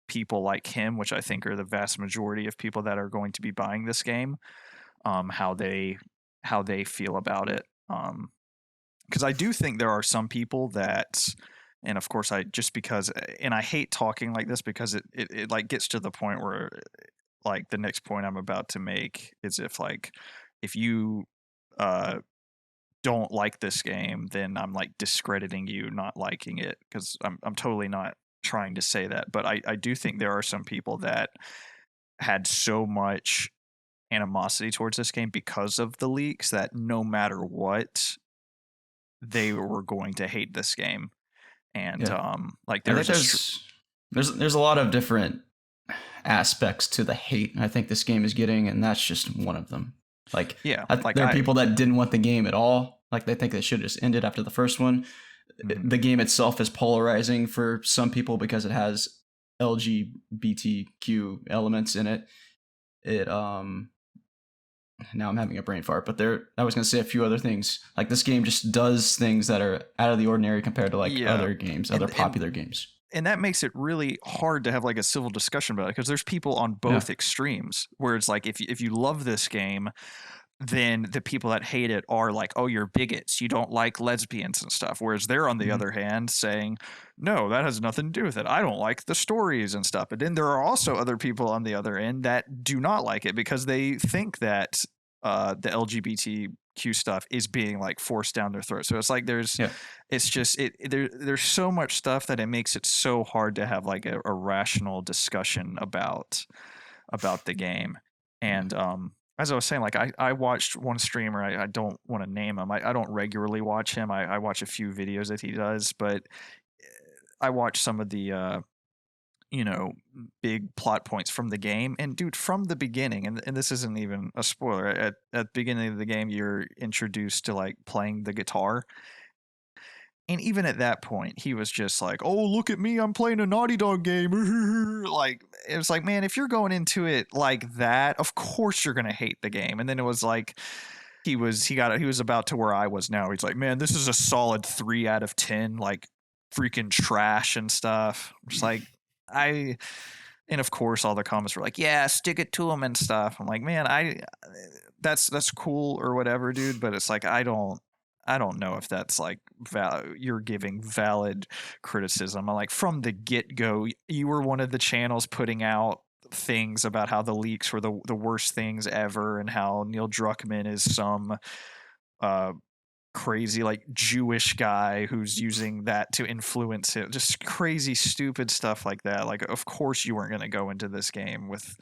people like him, which I think are the vast majority of people that are going to be buying this game, how they feel about it. Because I do think there are some people that, and of course I hate talking like this because it like gets to the point where like the next point I'm about to make is if you don't like this game, then I'm like discrediting you not liking it, because I'm totally not trying to say that. But I do think there are some people that had so much animosity towards this game because of the leaks that no matter what, they were going to hate this game. And like there's a lot of different aspects to the hate I think this game is getting, and that's just one of them. Like, there are people that didn't want the game at all. Like, they think they should have just ended after the first one. Mm-hmm. The game itself is polarizing for some people because it has LGBTQ elements in it. Now I'm having a brain fart, but I was going to say a few other things. Like, this game just does things that are out of the ordinary compared to other games, other popular games. And that makes it really hard to have like a civil discussion about it, because there's people on both extremes where it's like, if you love this game, then the people that hate it are like, oh, you're bigots, you don't like lesbians and stuff. Whereas they're on the other hand saying, no, that has nothing to do with it. I don't like the stories and stuff. But then there are also other people on the other end that do not like it because they think that the LGBTQ stuff is being like forced down their throat. So it's like there's there's so much stuff that it makes it so hard to have like a rational discussion about the game. And as I was saying, like I watched one streamer, I don't want to name him. I don't regularly watch him. I watch a few videos that he does, but I watch some of the big plot points from the game. And dude, from the beginning, and this isn't even a spoiler, at the beginning of the game, you're introduced to like playing the guitar. And even at that point, he was just like, "Oh, look at me! I'm playing a Naughty Dog game." Like, it was like, man, if you're going into it like that, of course you're gonna hate the game. And then it was like, he was about to where I was now. He's like, "Man, this is a solid 3 out of 10. Like, freaking trash and stuff." It's like, and of course all the comments were like, "Yeah, stick it to him and stuff." I'm like, man, that's cool or whatever, dude. But it's like, I don't know if that's like you're giving valid criticism. I'm like, from the get-go, you were one of the channels putting out things about how the leaks were the worst things ever, and how Neil Druckmann is some crazy like Jewish guy who's using that to influence it. Just crazy, stupid stuff like that. Like, of course you weren't going to go into this game with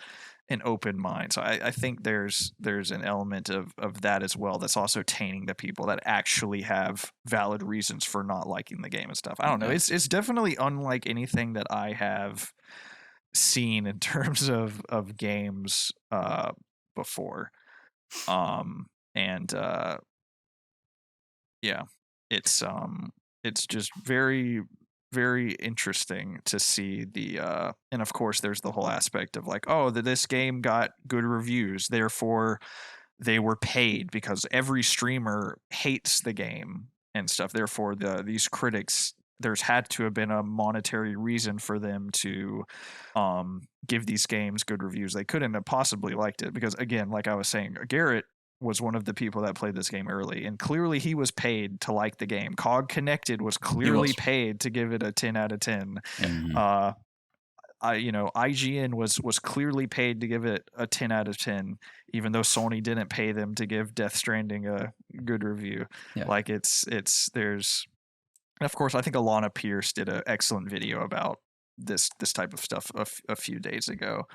an open mind. So I think there's an element of that as well that's also tainting the people that actually have valid reasons for not liking the game and stuff. I don't know. It's definitely unlike anything that I have seen in terms of games before. Yeah, it's just very, very interesting to see the and of course there's the whole aspect of like, oh, this game got good reviews, therefore they were paid, because every streamer hates the game and stuff. Therefore these critics, there's had to have been a monetary reason for them to give these games good reviews. They couldn't have possibly liked it, because again, like I was saying, Garrett was one of the people that played this game early, and clearly he was paid to like the game. COG Connected was clearly paid to give it a 10 out of 10. Mhm. IGN was clearly paid to give it a 10 out of 10, even though Sony didn't pay them to give Death Stranding a good review. Yeah. Like, there's, and of course, I think Alana Pierce did an excellent video about this type of stuff a few days ago.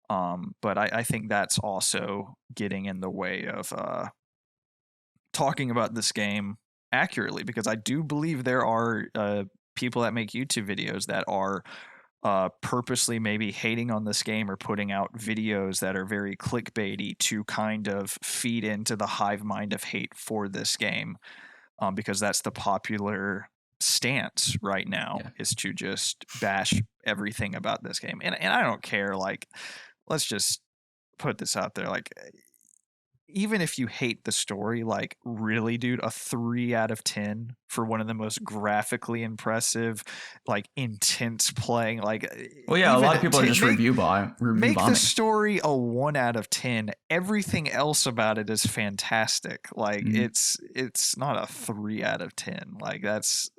But I think that's also getting in the way of talking about this game accurately, because I do believe there are people that make YouTube videos that are purposely maybe hating on this game, or putting out videos that are very clickbaity to kind of feed into the hive mind of hate for this game, because that's the popular stance right now, is to just bash everything about this game. And I don't care, like, let's just put this out there, like, even if you hate the story, like, really, dude, a 3 out of 10 for one of the most graphically impressive, like, intense playing, like, well, yeah, a lot of people are just review bombing. Make the story a 1 out of 10. Everything else about it is fantastic. Like, it's not a 3 out of 10. Like, it's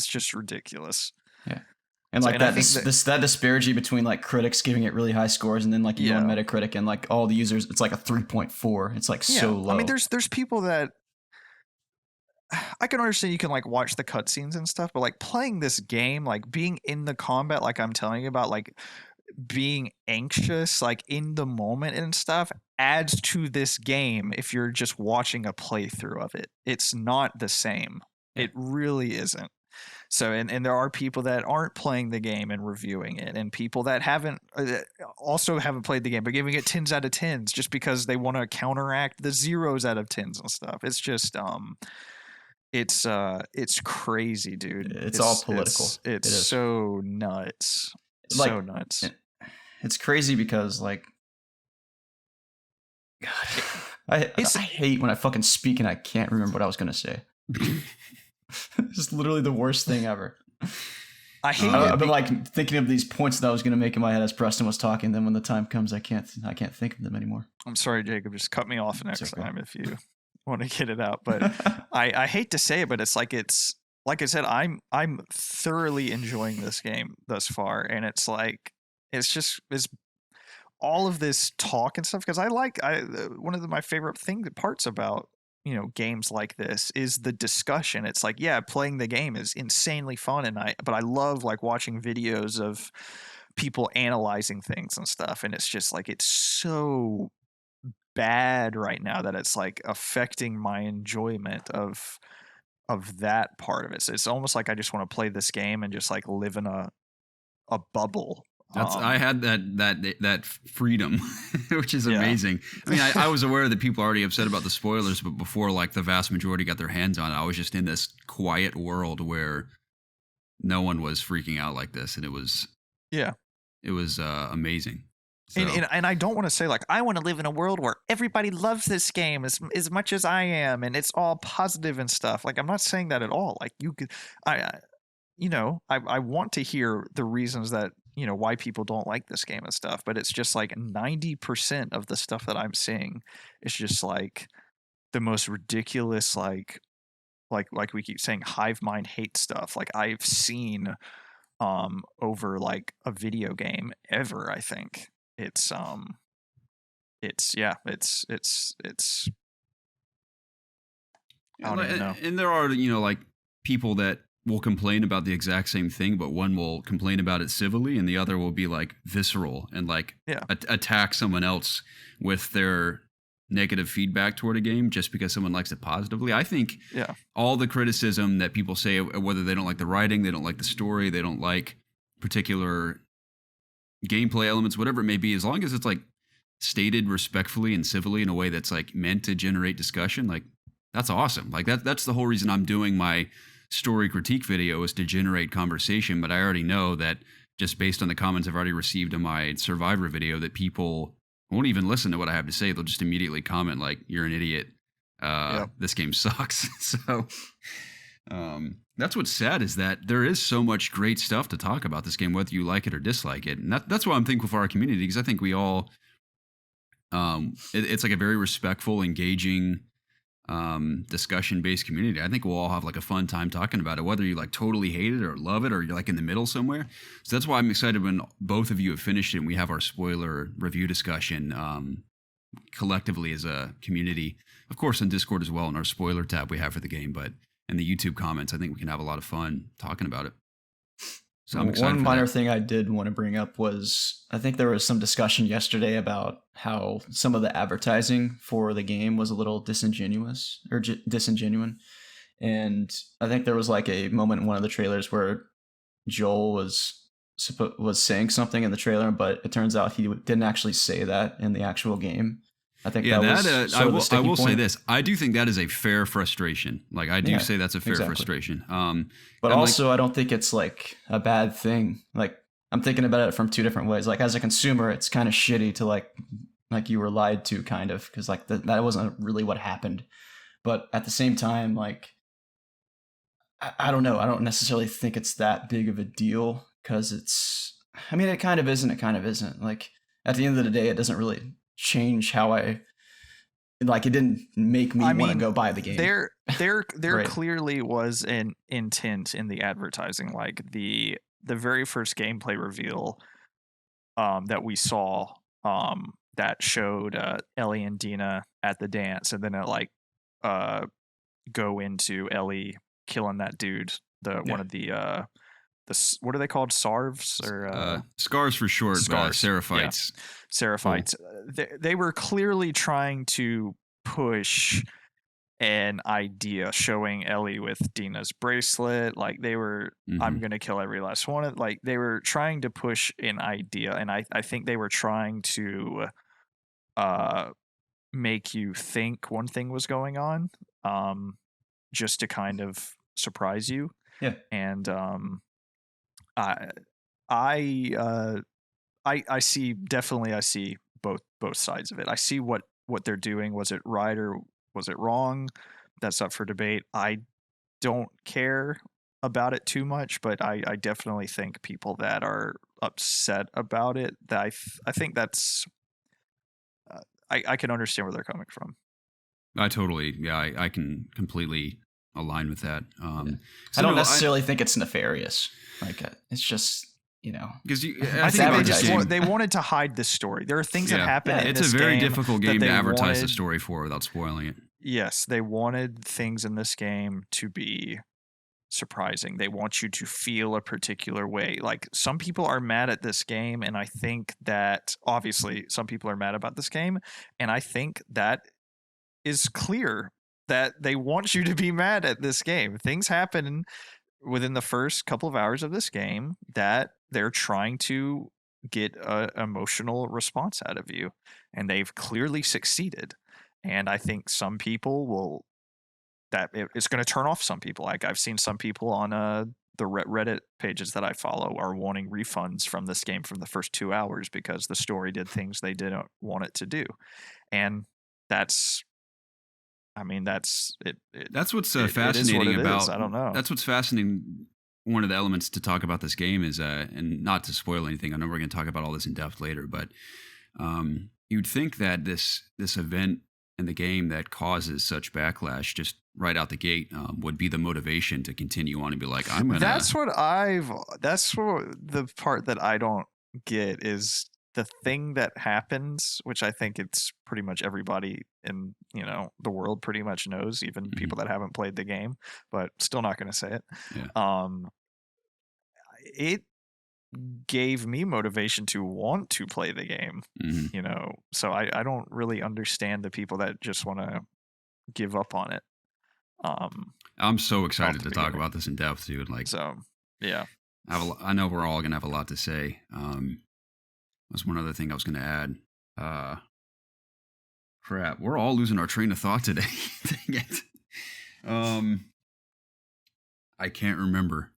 just ridiculous. Yeah. And like, that disparity between like critics giving it really high scores, and then like you go on Metacritic and like all the users, it's like a 3.4. It's like so low. I mean, there's people that I can understand, you can like watch the cutscenes and stuff, but like playing this game, like being in the combat, like I'm telling you about, like being anxious, like in the moment and stuff, adds to this game. If you're just watching a playthrough of it, it's not the same. It really isn't. So, and there are people that aren't playing the game and reviewing it, and people that also haven't played the game but giving it 10s out of 10s just because they want to counteract the 0s out of 10s and stuff. It's just it's crazy, dude. It's all political. It's so nuts. Like, so nuts. It's crazy because, like, God, I hate when I fucking speak and I can't remember what I was gonna say. It's literally the worst thing ever. I hate it. I've been like thinking of these points that I was going to make in my head as Preston was talking. Then when the time comes, I can't think of them anymore. I'm sorry, Jacob. Just cut me off next time if you want to get it out. But I hate to say it, but it's like I said, I'm thoroughly enjoying this game thus far, and it's like it's all of this talk and stuff, because one of my favorite parts about games like this is the discussion. It's like, yeah, playing the game is insanely fun, but I love like watching videos of people analyzing things and stuff, and it's just like, it's so bad right now that it's like affecting my enjoyment of that part of it. So it's almost like I just want to play this game and just like live in a bubble. I had that freedom, which is amazing. I mean, I was aware that people are already upset about the spoilers, but before like the vast majority got their hands on it, I was just in this quiet world where no one was freaking out like this, and it was amazing. So. And I don't want to say like I want to live in a world where everybody loves this game as much as I am, and it's all positive and stuff. Like, I'm not saying that at all. Like, I want to hear the reasons that why people don't like this game and stuff, but it's just like 90% of the stuff that I'm seeing is just like the most ridiculous, like we keep saying, hive mind hate stuff like I've seen over like a video game ever. I think it's I don't even know. And there are like people that will complain about the exact same thing, but one will complain about it civilly and the other will be like visceral and like attack someone else with their negative feedback toward a game just because someone likes it positively. I think all the criticism that people say, whether they don't like the writing, they don't like the story, they don't like particular gameplay elements, whatever it may be, as long as it's like stated respectfully and civilly in a way that's like meant to generate discussion, like that's awesome. Like that's the whole reason I'm doing my story critique video, is to generate conversation. But I already know that just based on the comments I've already received in my Survivor video, that people won't even listen to what I have to say. They'll just immediately comment like, you're an idiot. This game sucks. So that's what's sad, is that there is so much great stuff to talk about this game, whether you like it or dislike it. And that's why I'm thankful for our community, because I think we all, it's like a very respectful, engaging, discussion-based community. I think we'll all have like a fun time talking about it, whether you like totally hate it or love it, or you're like in the middle somewhere. So that's why I'm excited when both of you have finished it and we have our spoiler review discussion collectively as a community. Of course, on Discord as well, in our spoiler tab we have for the game, but in the YouTube comments, I think we can have a lot of fun talking about it. So I'm excited. One minor thing I did want to bring up was, I think there was some discussion yesterday about how some of the advertising for the game was a little disingenuous. And I think there was like a moment in one of the trailers where Joel was saying something in the trailer, but it turns out he didn't actually say that in the actual game. I think I will say this. I do think that is a fair frustration. Like, I do say that's a fair frustration. But also, I don't think it's like a bad thing. Like, I'm thinking about it from two different ways. Like, as a consumer, it's kind of shitty to like you were lied to, kind of, because like that wasn't really what happened. But at the same time, like, I don't know. I don't necessarily think it's that big of a deal, because it kind of is and it kind of isn't. Like, at the end of the day, it doesn't really change how it didn't make me want to go buy the game. There right. Clearly was an intent in the advertising. Like the very first gameplay reveal that we saw that showed Ellie and Dina at the dance, and then it like go into Ellie killing that dude, one of the what are they called? Sarvs or Scars for short. Seraphites. Yeah. Seraphites. Cool. They were clearly trying to push an idea, showing Ellie with Dina's bracelet. Like they were, I'm gonna kill every last one. Like they were trying to push an idea, and I think they were trying to make you think one thing was going on, just to kind of surprise you. Yeah. And I see both sides of it. I see what they're doing. Was it right or was it wrong? That's up for debate. I don't care about it too much, but I definitely think people that are upset about it, that I think that's I can understand where they're coming from. I can completely align with that. I don't necessarily think it's nefarious. Like, it's just, because I think advertising. they wanted to hide this story. There are things that happen in it's this a very game difficult that game to they advertise the wanted- story for without spoiling it. Yes, they wanted things in this game to be surprising. They want you to feel a particular way. Like, some people are mad at this game, and I think that obviously some people are mad about this game, and I think that is clear that they want you to be mad at this game. Things happen within the first couple of hours of this game that they're trying to get an emotional response out of you, and they've clearly succeeded. And I think some people it's going to turn off some people. Like, I've seen some people on the Reddit pages that I follow are wanting refunds from this game from the first 2 hours because the story did things they didn't want it to do. And that's it. That's what's It is fascinating what it about. is. I don't know. That's what's fascinating. One of the elements to talk about this game is, and not to spoil anything, I know we're going to talk about all this in depth later, but you'd think that this event in the game that causes such backlash just right out the gate would be the motivation to continue on and be like, I'm gonna. That's what the part that I don't get is the thing that happens, which I think it's pretty much everybody in the world pretty much knows, even people that haven't played the game, but still not going to say it. Yeah. It gave me motivation to want to play the game. So I don't really understand the people that just want to give up on it. I'm so excited to talk about this in depth, dude. Like, so yeah, I know we're all gonna have a lot to say. That's one other thing I was gonna add. Crap, we're all losing our train of thought today. Dang it. I can't remember.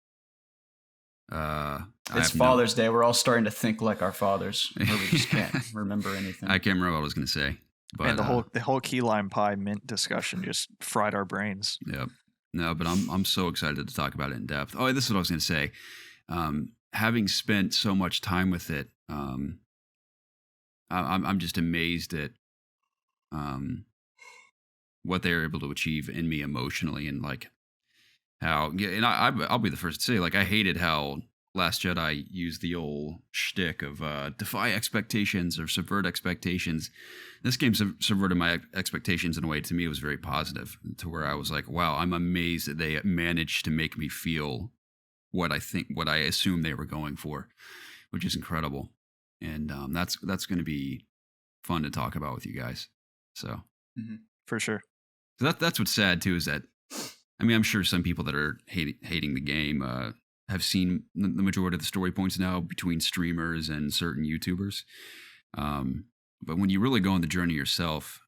It's Father's Day. We're all starting to think like our fathers. Or we just can't remember anything. I can't remember what I was gonna say. But, and the whole key lime pie mint discussion just fried our brains. Yep. No, but I'm so excited to talk about it in depth. Oh, this is what I was going to say. Having spent so much time with it, I'm just amazed at what they're able to achieve in me emotionally, and like how. Yeah, and I'll be the first to say, like, I hated how Last Jedi used the old shtick of defy expectations or subvert expectations. This game subverted my expectations in a way, to me, it was very positive, to where I was like, wow, I'm amazed that they managed to make me feel what I assumed they were going for, which is incredible. And that's going to be fun to talk about with you guys. So for sure. That's what's sad too, is that, I mean, I'm sure some people that are hating the game have seen the majority of the story points now between streamers and certain YouTubers. But when you really go on the journey yourself,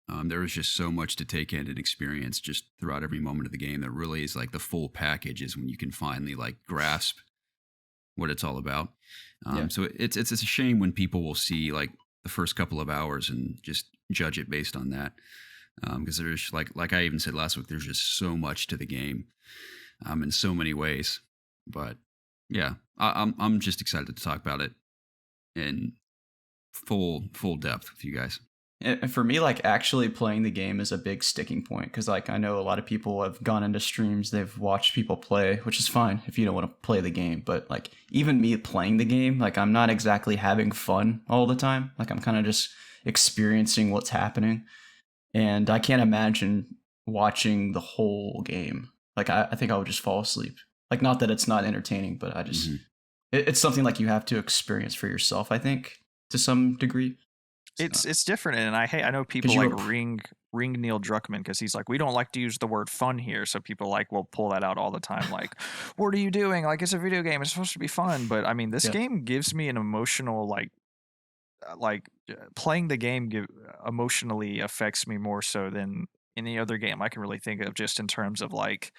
there is just so much to take in and experience just throughout every moment of the game that really is like the full package, is when you can finally like grasp what it's all about. So it's a shame when people will see like the first couple of hours and just judge it based on that. Because there's like I even said last week, there's just so much to the game, in so many ways. But yeah, I'm just excited to talk about it in full depth with you guys. And for me, like, actually playing the game is a big sticking point, because like I know a lot of people have gone into streams, they've watched people play, which is fine if you don't want to play the game, but like even me playing the game, like I'm not exactly having fun all the time. Like I'm kind of just experiencing what's happening, and I can't imagine watching the whole game. Like I think I would just fall asleep. Like, not that it's not entertaining, but I just it's something like you have to experience for yourself, I think, to some degree. It's different, and I know people like ring Neil Druckmann, because he's like, we don't like to use the word fun here, so people like will pull that out all the time, like, what are you doing? Like, it's a video game, it's supposed to be fun. But I mean, this game gives me an emotional like playing the game emotionally affects me more so than any other game I can really think of, just in terms of like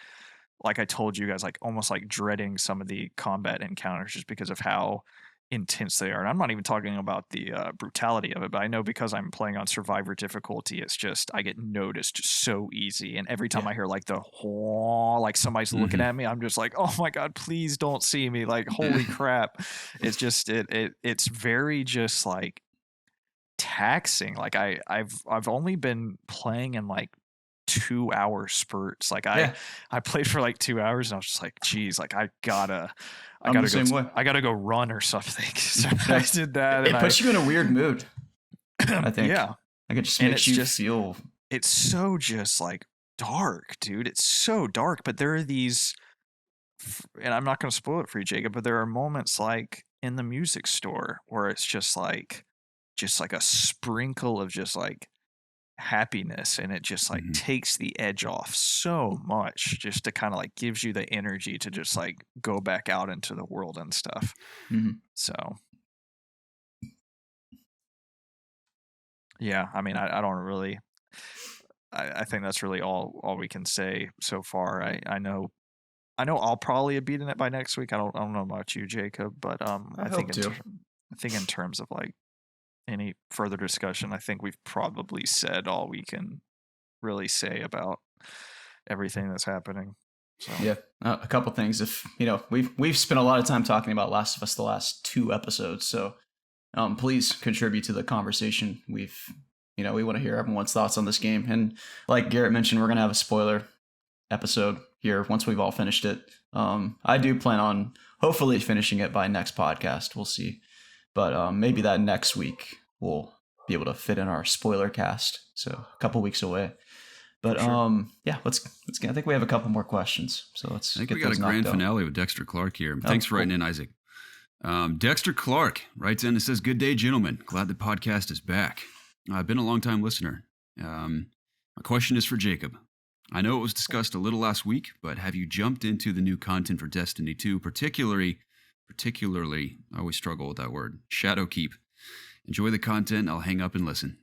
I told you guys, like almost like dreading some of the combat encounters just because of how intense they are. And I'm not even talking about the brutality of it, but I know because I'm playing on survivor difficulty, it's just I get noticed so easy. And every time I hear like the like somebody's looking at me, I'm just like, oh my god, please don't see me, like holy crap. It's just it's very just like taxing. Like I've only been playing in like 2-hour spurts. Like Yeah. I played for like 2 hours and I was just like, geez, like I gotta the same way. I gotta go run or something. So I did that. It puts you in a weird mood, I think. Yeah. Like it just makes you feel. It's so just like dark, dude. It's so dark. But there are these, and I'm not going to spoil it for you, Jacob, but there are moments like in the music store where it's just like a sprinkle of just like happiness, and it just like takes the edge off so much, just to kind of like gives you the energy to just like go back out into the world and stuff. So yeah, I mean, I don't really, I think that's really all we can say so far. I know I'll probably have beaten it by next week. I don't know about you, Jacob, but I think in terms of like any further discussion, I think we've probably said all we can really say about everything that's happening. So. Yeah, a couple things. If we've spent a lot of time talking about Last of Us the last 2 episodes, so please contribute to the conversation. We want to hear everyone's thoughts on this game, and like Garrett mentioned, we're gonna have a spoiler episode here once we've all finished it. I do plan on hopefully finishing it by next podcast. We'll see. But maybe that next week we'll be able to fit in our spoiler cast. So a couple weeks away. But yeah, let's get. I think we have a couple more questions. So let's. I think we got a grand finale with Dexter Clark here. Thanks for writing in, Isaac. Dexter Clark writes in and says, "Good day, gentlemen. Glad the podcast is back. I've been a long time listener. My question is for Jacob. I know it was discussed a little last week, but have you jumped into the new content for Destiny 2, particularly, I always struggle with that word, Shadowkeep? Enjoy the content. I'll hang up and listen."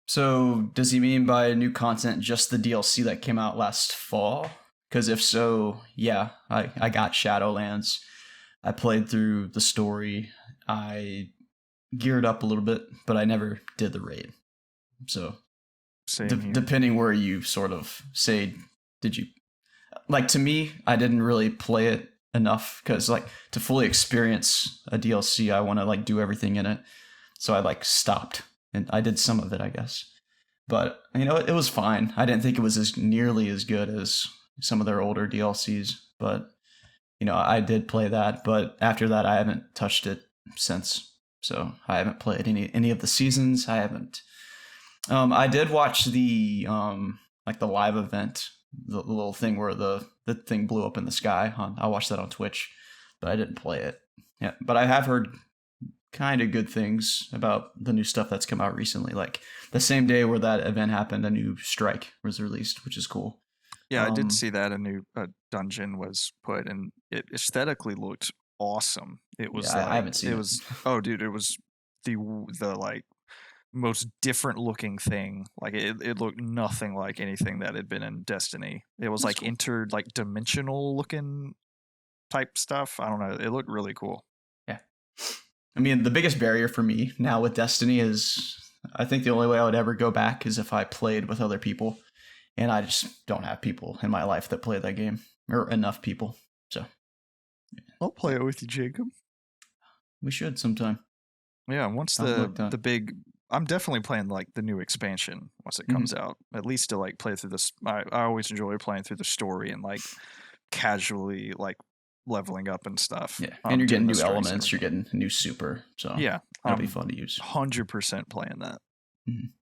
So does he mean by new content just the DLC that came out last fall? Because if so, yeah, I got Shadowlands. I played through the story. I geared up a little bit, but I never did the raid. So depending where you sort of say, did you... Like, to me, I didn't really play it enough because, like, to fully experience a DLC, I want to, like, do everything in it. So I, like, stopped. And I did some of it, I guess. But, it was fine. I didn't think it was nearly as good as some of their older DLCs. But, I did play that. But after that, I haven't touched it since. So I haven't played any of the seasons. I haven't. I did watch the the live event, the little thing where the thing blew up in the sky. I watched that on Twitch, but I didn't play it. Yeah, but I have heard kind of good things about the new stuff that's come out recently. Like the same day where that event happened, a new strike was released, which is cool. Yeah, I did see that a new dungeon was put, and it aesthetically looked awesome. It was. Yeah, I haven't seen it. It was. Oh, dude, it was the like most different looking thing. Like it looked nothing like anything that had been in Destiny. It was like cool. Dimensional looking type stuff. I don't know. It looked really cool. Yeah. I mean, the biggest barrier for me now with Destiny is I think the only way I would ever go back is if I played with other people. And I just don't have people in my life that play that game, or enough people. So I'll play it with you, Jacob. We should sometime. Yeah, once the big, I'm definitely playing like the new expansion once it comes out. At least to like play through this. I always enjoy playing through the story and like casually like leveling up and stuff. Yeah, and you're getting new elements. You're getting new super. So yeah, that'll be fun to use. 100% playing that.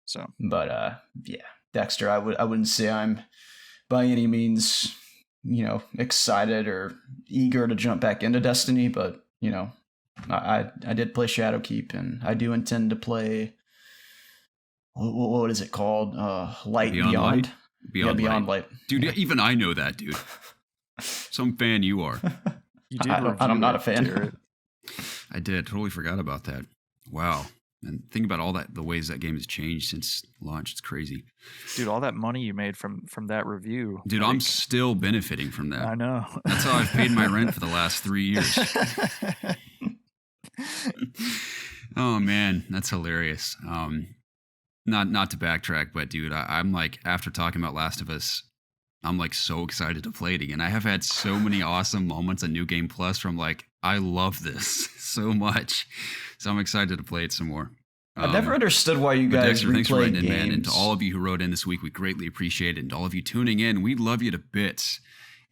So, but yeah. Dexter, I wouldn't say I'm by any means, excited or eager to jump back into Destiny, but I did play Shadowkeep, and I do intend to play. What is it called? Light Beyond. Beyond Light. Dude, even I know that, dude. Some fan you are. You did. I'm not a fan. I did. Totally forgot about that. Wow. And think about the ways that game has changed since launch. It's crazy. Dude, all that money you made from that review. Dude, I'm still benefiting from that. I know. That's how I've paid my rent for the last 3 years. Oh, man. That's hilarious. Not to backtrack, but dude, I'm like, after talking about Last of Us, I'm like so excited to play it again. I have had so many awesome moments on New Game Plus where I'm like, I love this so much. So I'm excited to play it some more. I've never understood why you guys Dexter, thanks for replay writing in, games. man. And to all of you who wrote in this week, we greatly appreciate it. And to all of you tuning in, we love you to bits.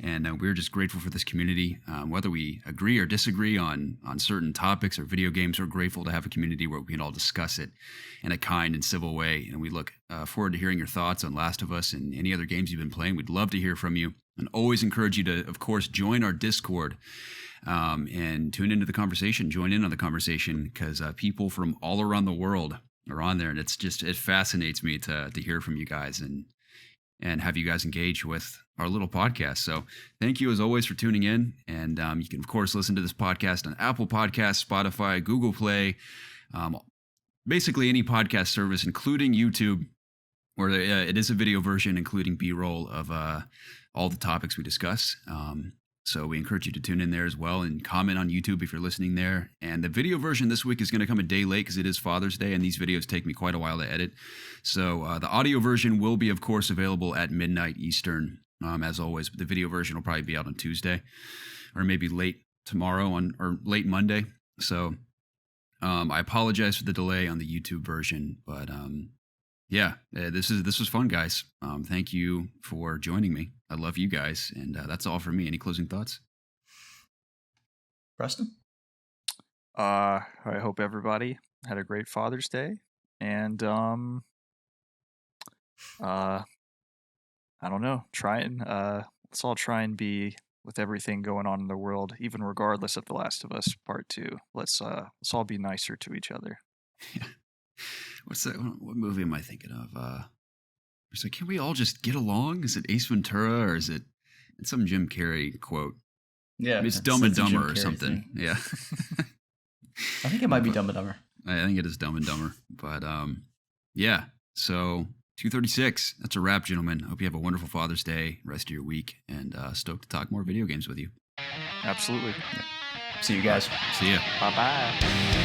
And we're just grateful for this community. Whether we agree or disagree on certain topics or video games, we're grateful to have a community where we can all discuss it in a kind and civil way. And we look forward to hearing your thoughts on Last of Us and any other games you've been playing. We'd love to hear from you. And always encourage you to, of course, join our Discord and tune into the conversation. Join in on the conversation because people from all around the world are on there. And it fascinates me to hear from you guys and have you guys engage with our little podcast. So thank you as always for tuning in. And you can, of course, listen to this podcast on Apple Podcasts, Spotify, Google Play, basically any podcast service, including YouTube, where it is a video version, including B-roll of all the topics we discuss. So we encourage you to tune in there as well and comment on YouTube if you're listening there. And the video version this week is going to come a day late because it is Father's Day, and these videos take me quite a while to edit. So the audio version will be, of course, available at midnight Eastern, as always. But the video version will probably be out on Tuesday or maybe late tomorrow or late Monday. So I apologize for the delay on the YouTube version, but yeah, this was fun, guys. Thank you for joining me. I love you guys, and that's all for me. Any closing thoughts? Preston? I hope everybody had a great Father's Day, and I don't know. Let's all try and be with everything going on in the world, even regardless of The Last of Us Part 2. Let's all be nicer to each other. What's that? What movie am I thinking of? It's like, can we all just get along? Is it Ace Ventura or is it? It's some Jim Carrey quote. Yeah, it's Dumb and Dumber or something. Thing. Yeah, I think it might be Dumb and Dumber. I think it is Dumb and Dumber. But yeah. So 2:36. That's a wrap, gentlemen. Hope you have a wonderful Father's Day, rest of your week, and stoked to talk more video games with you. Absolutely. Yeah. See you guys. See ya. Bye bye.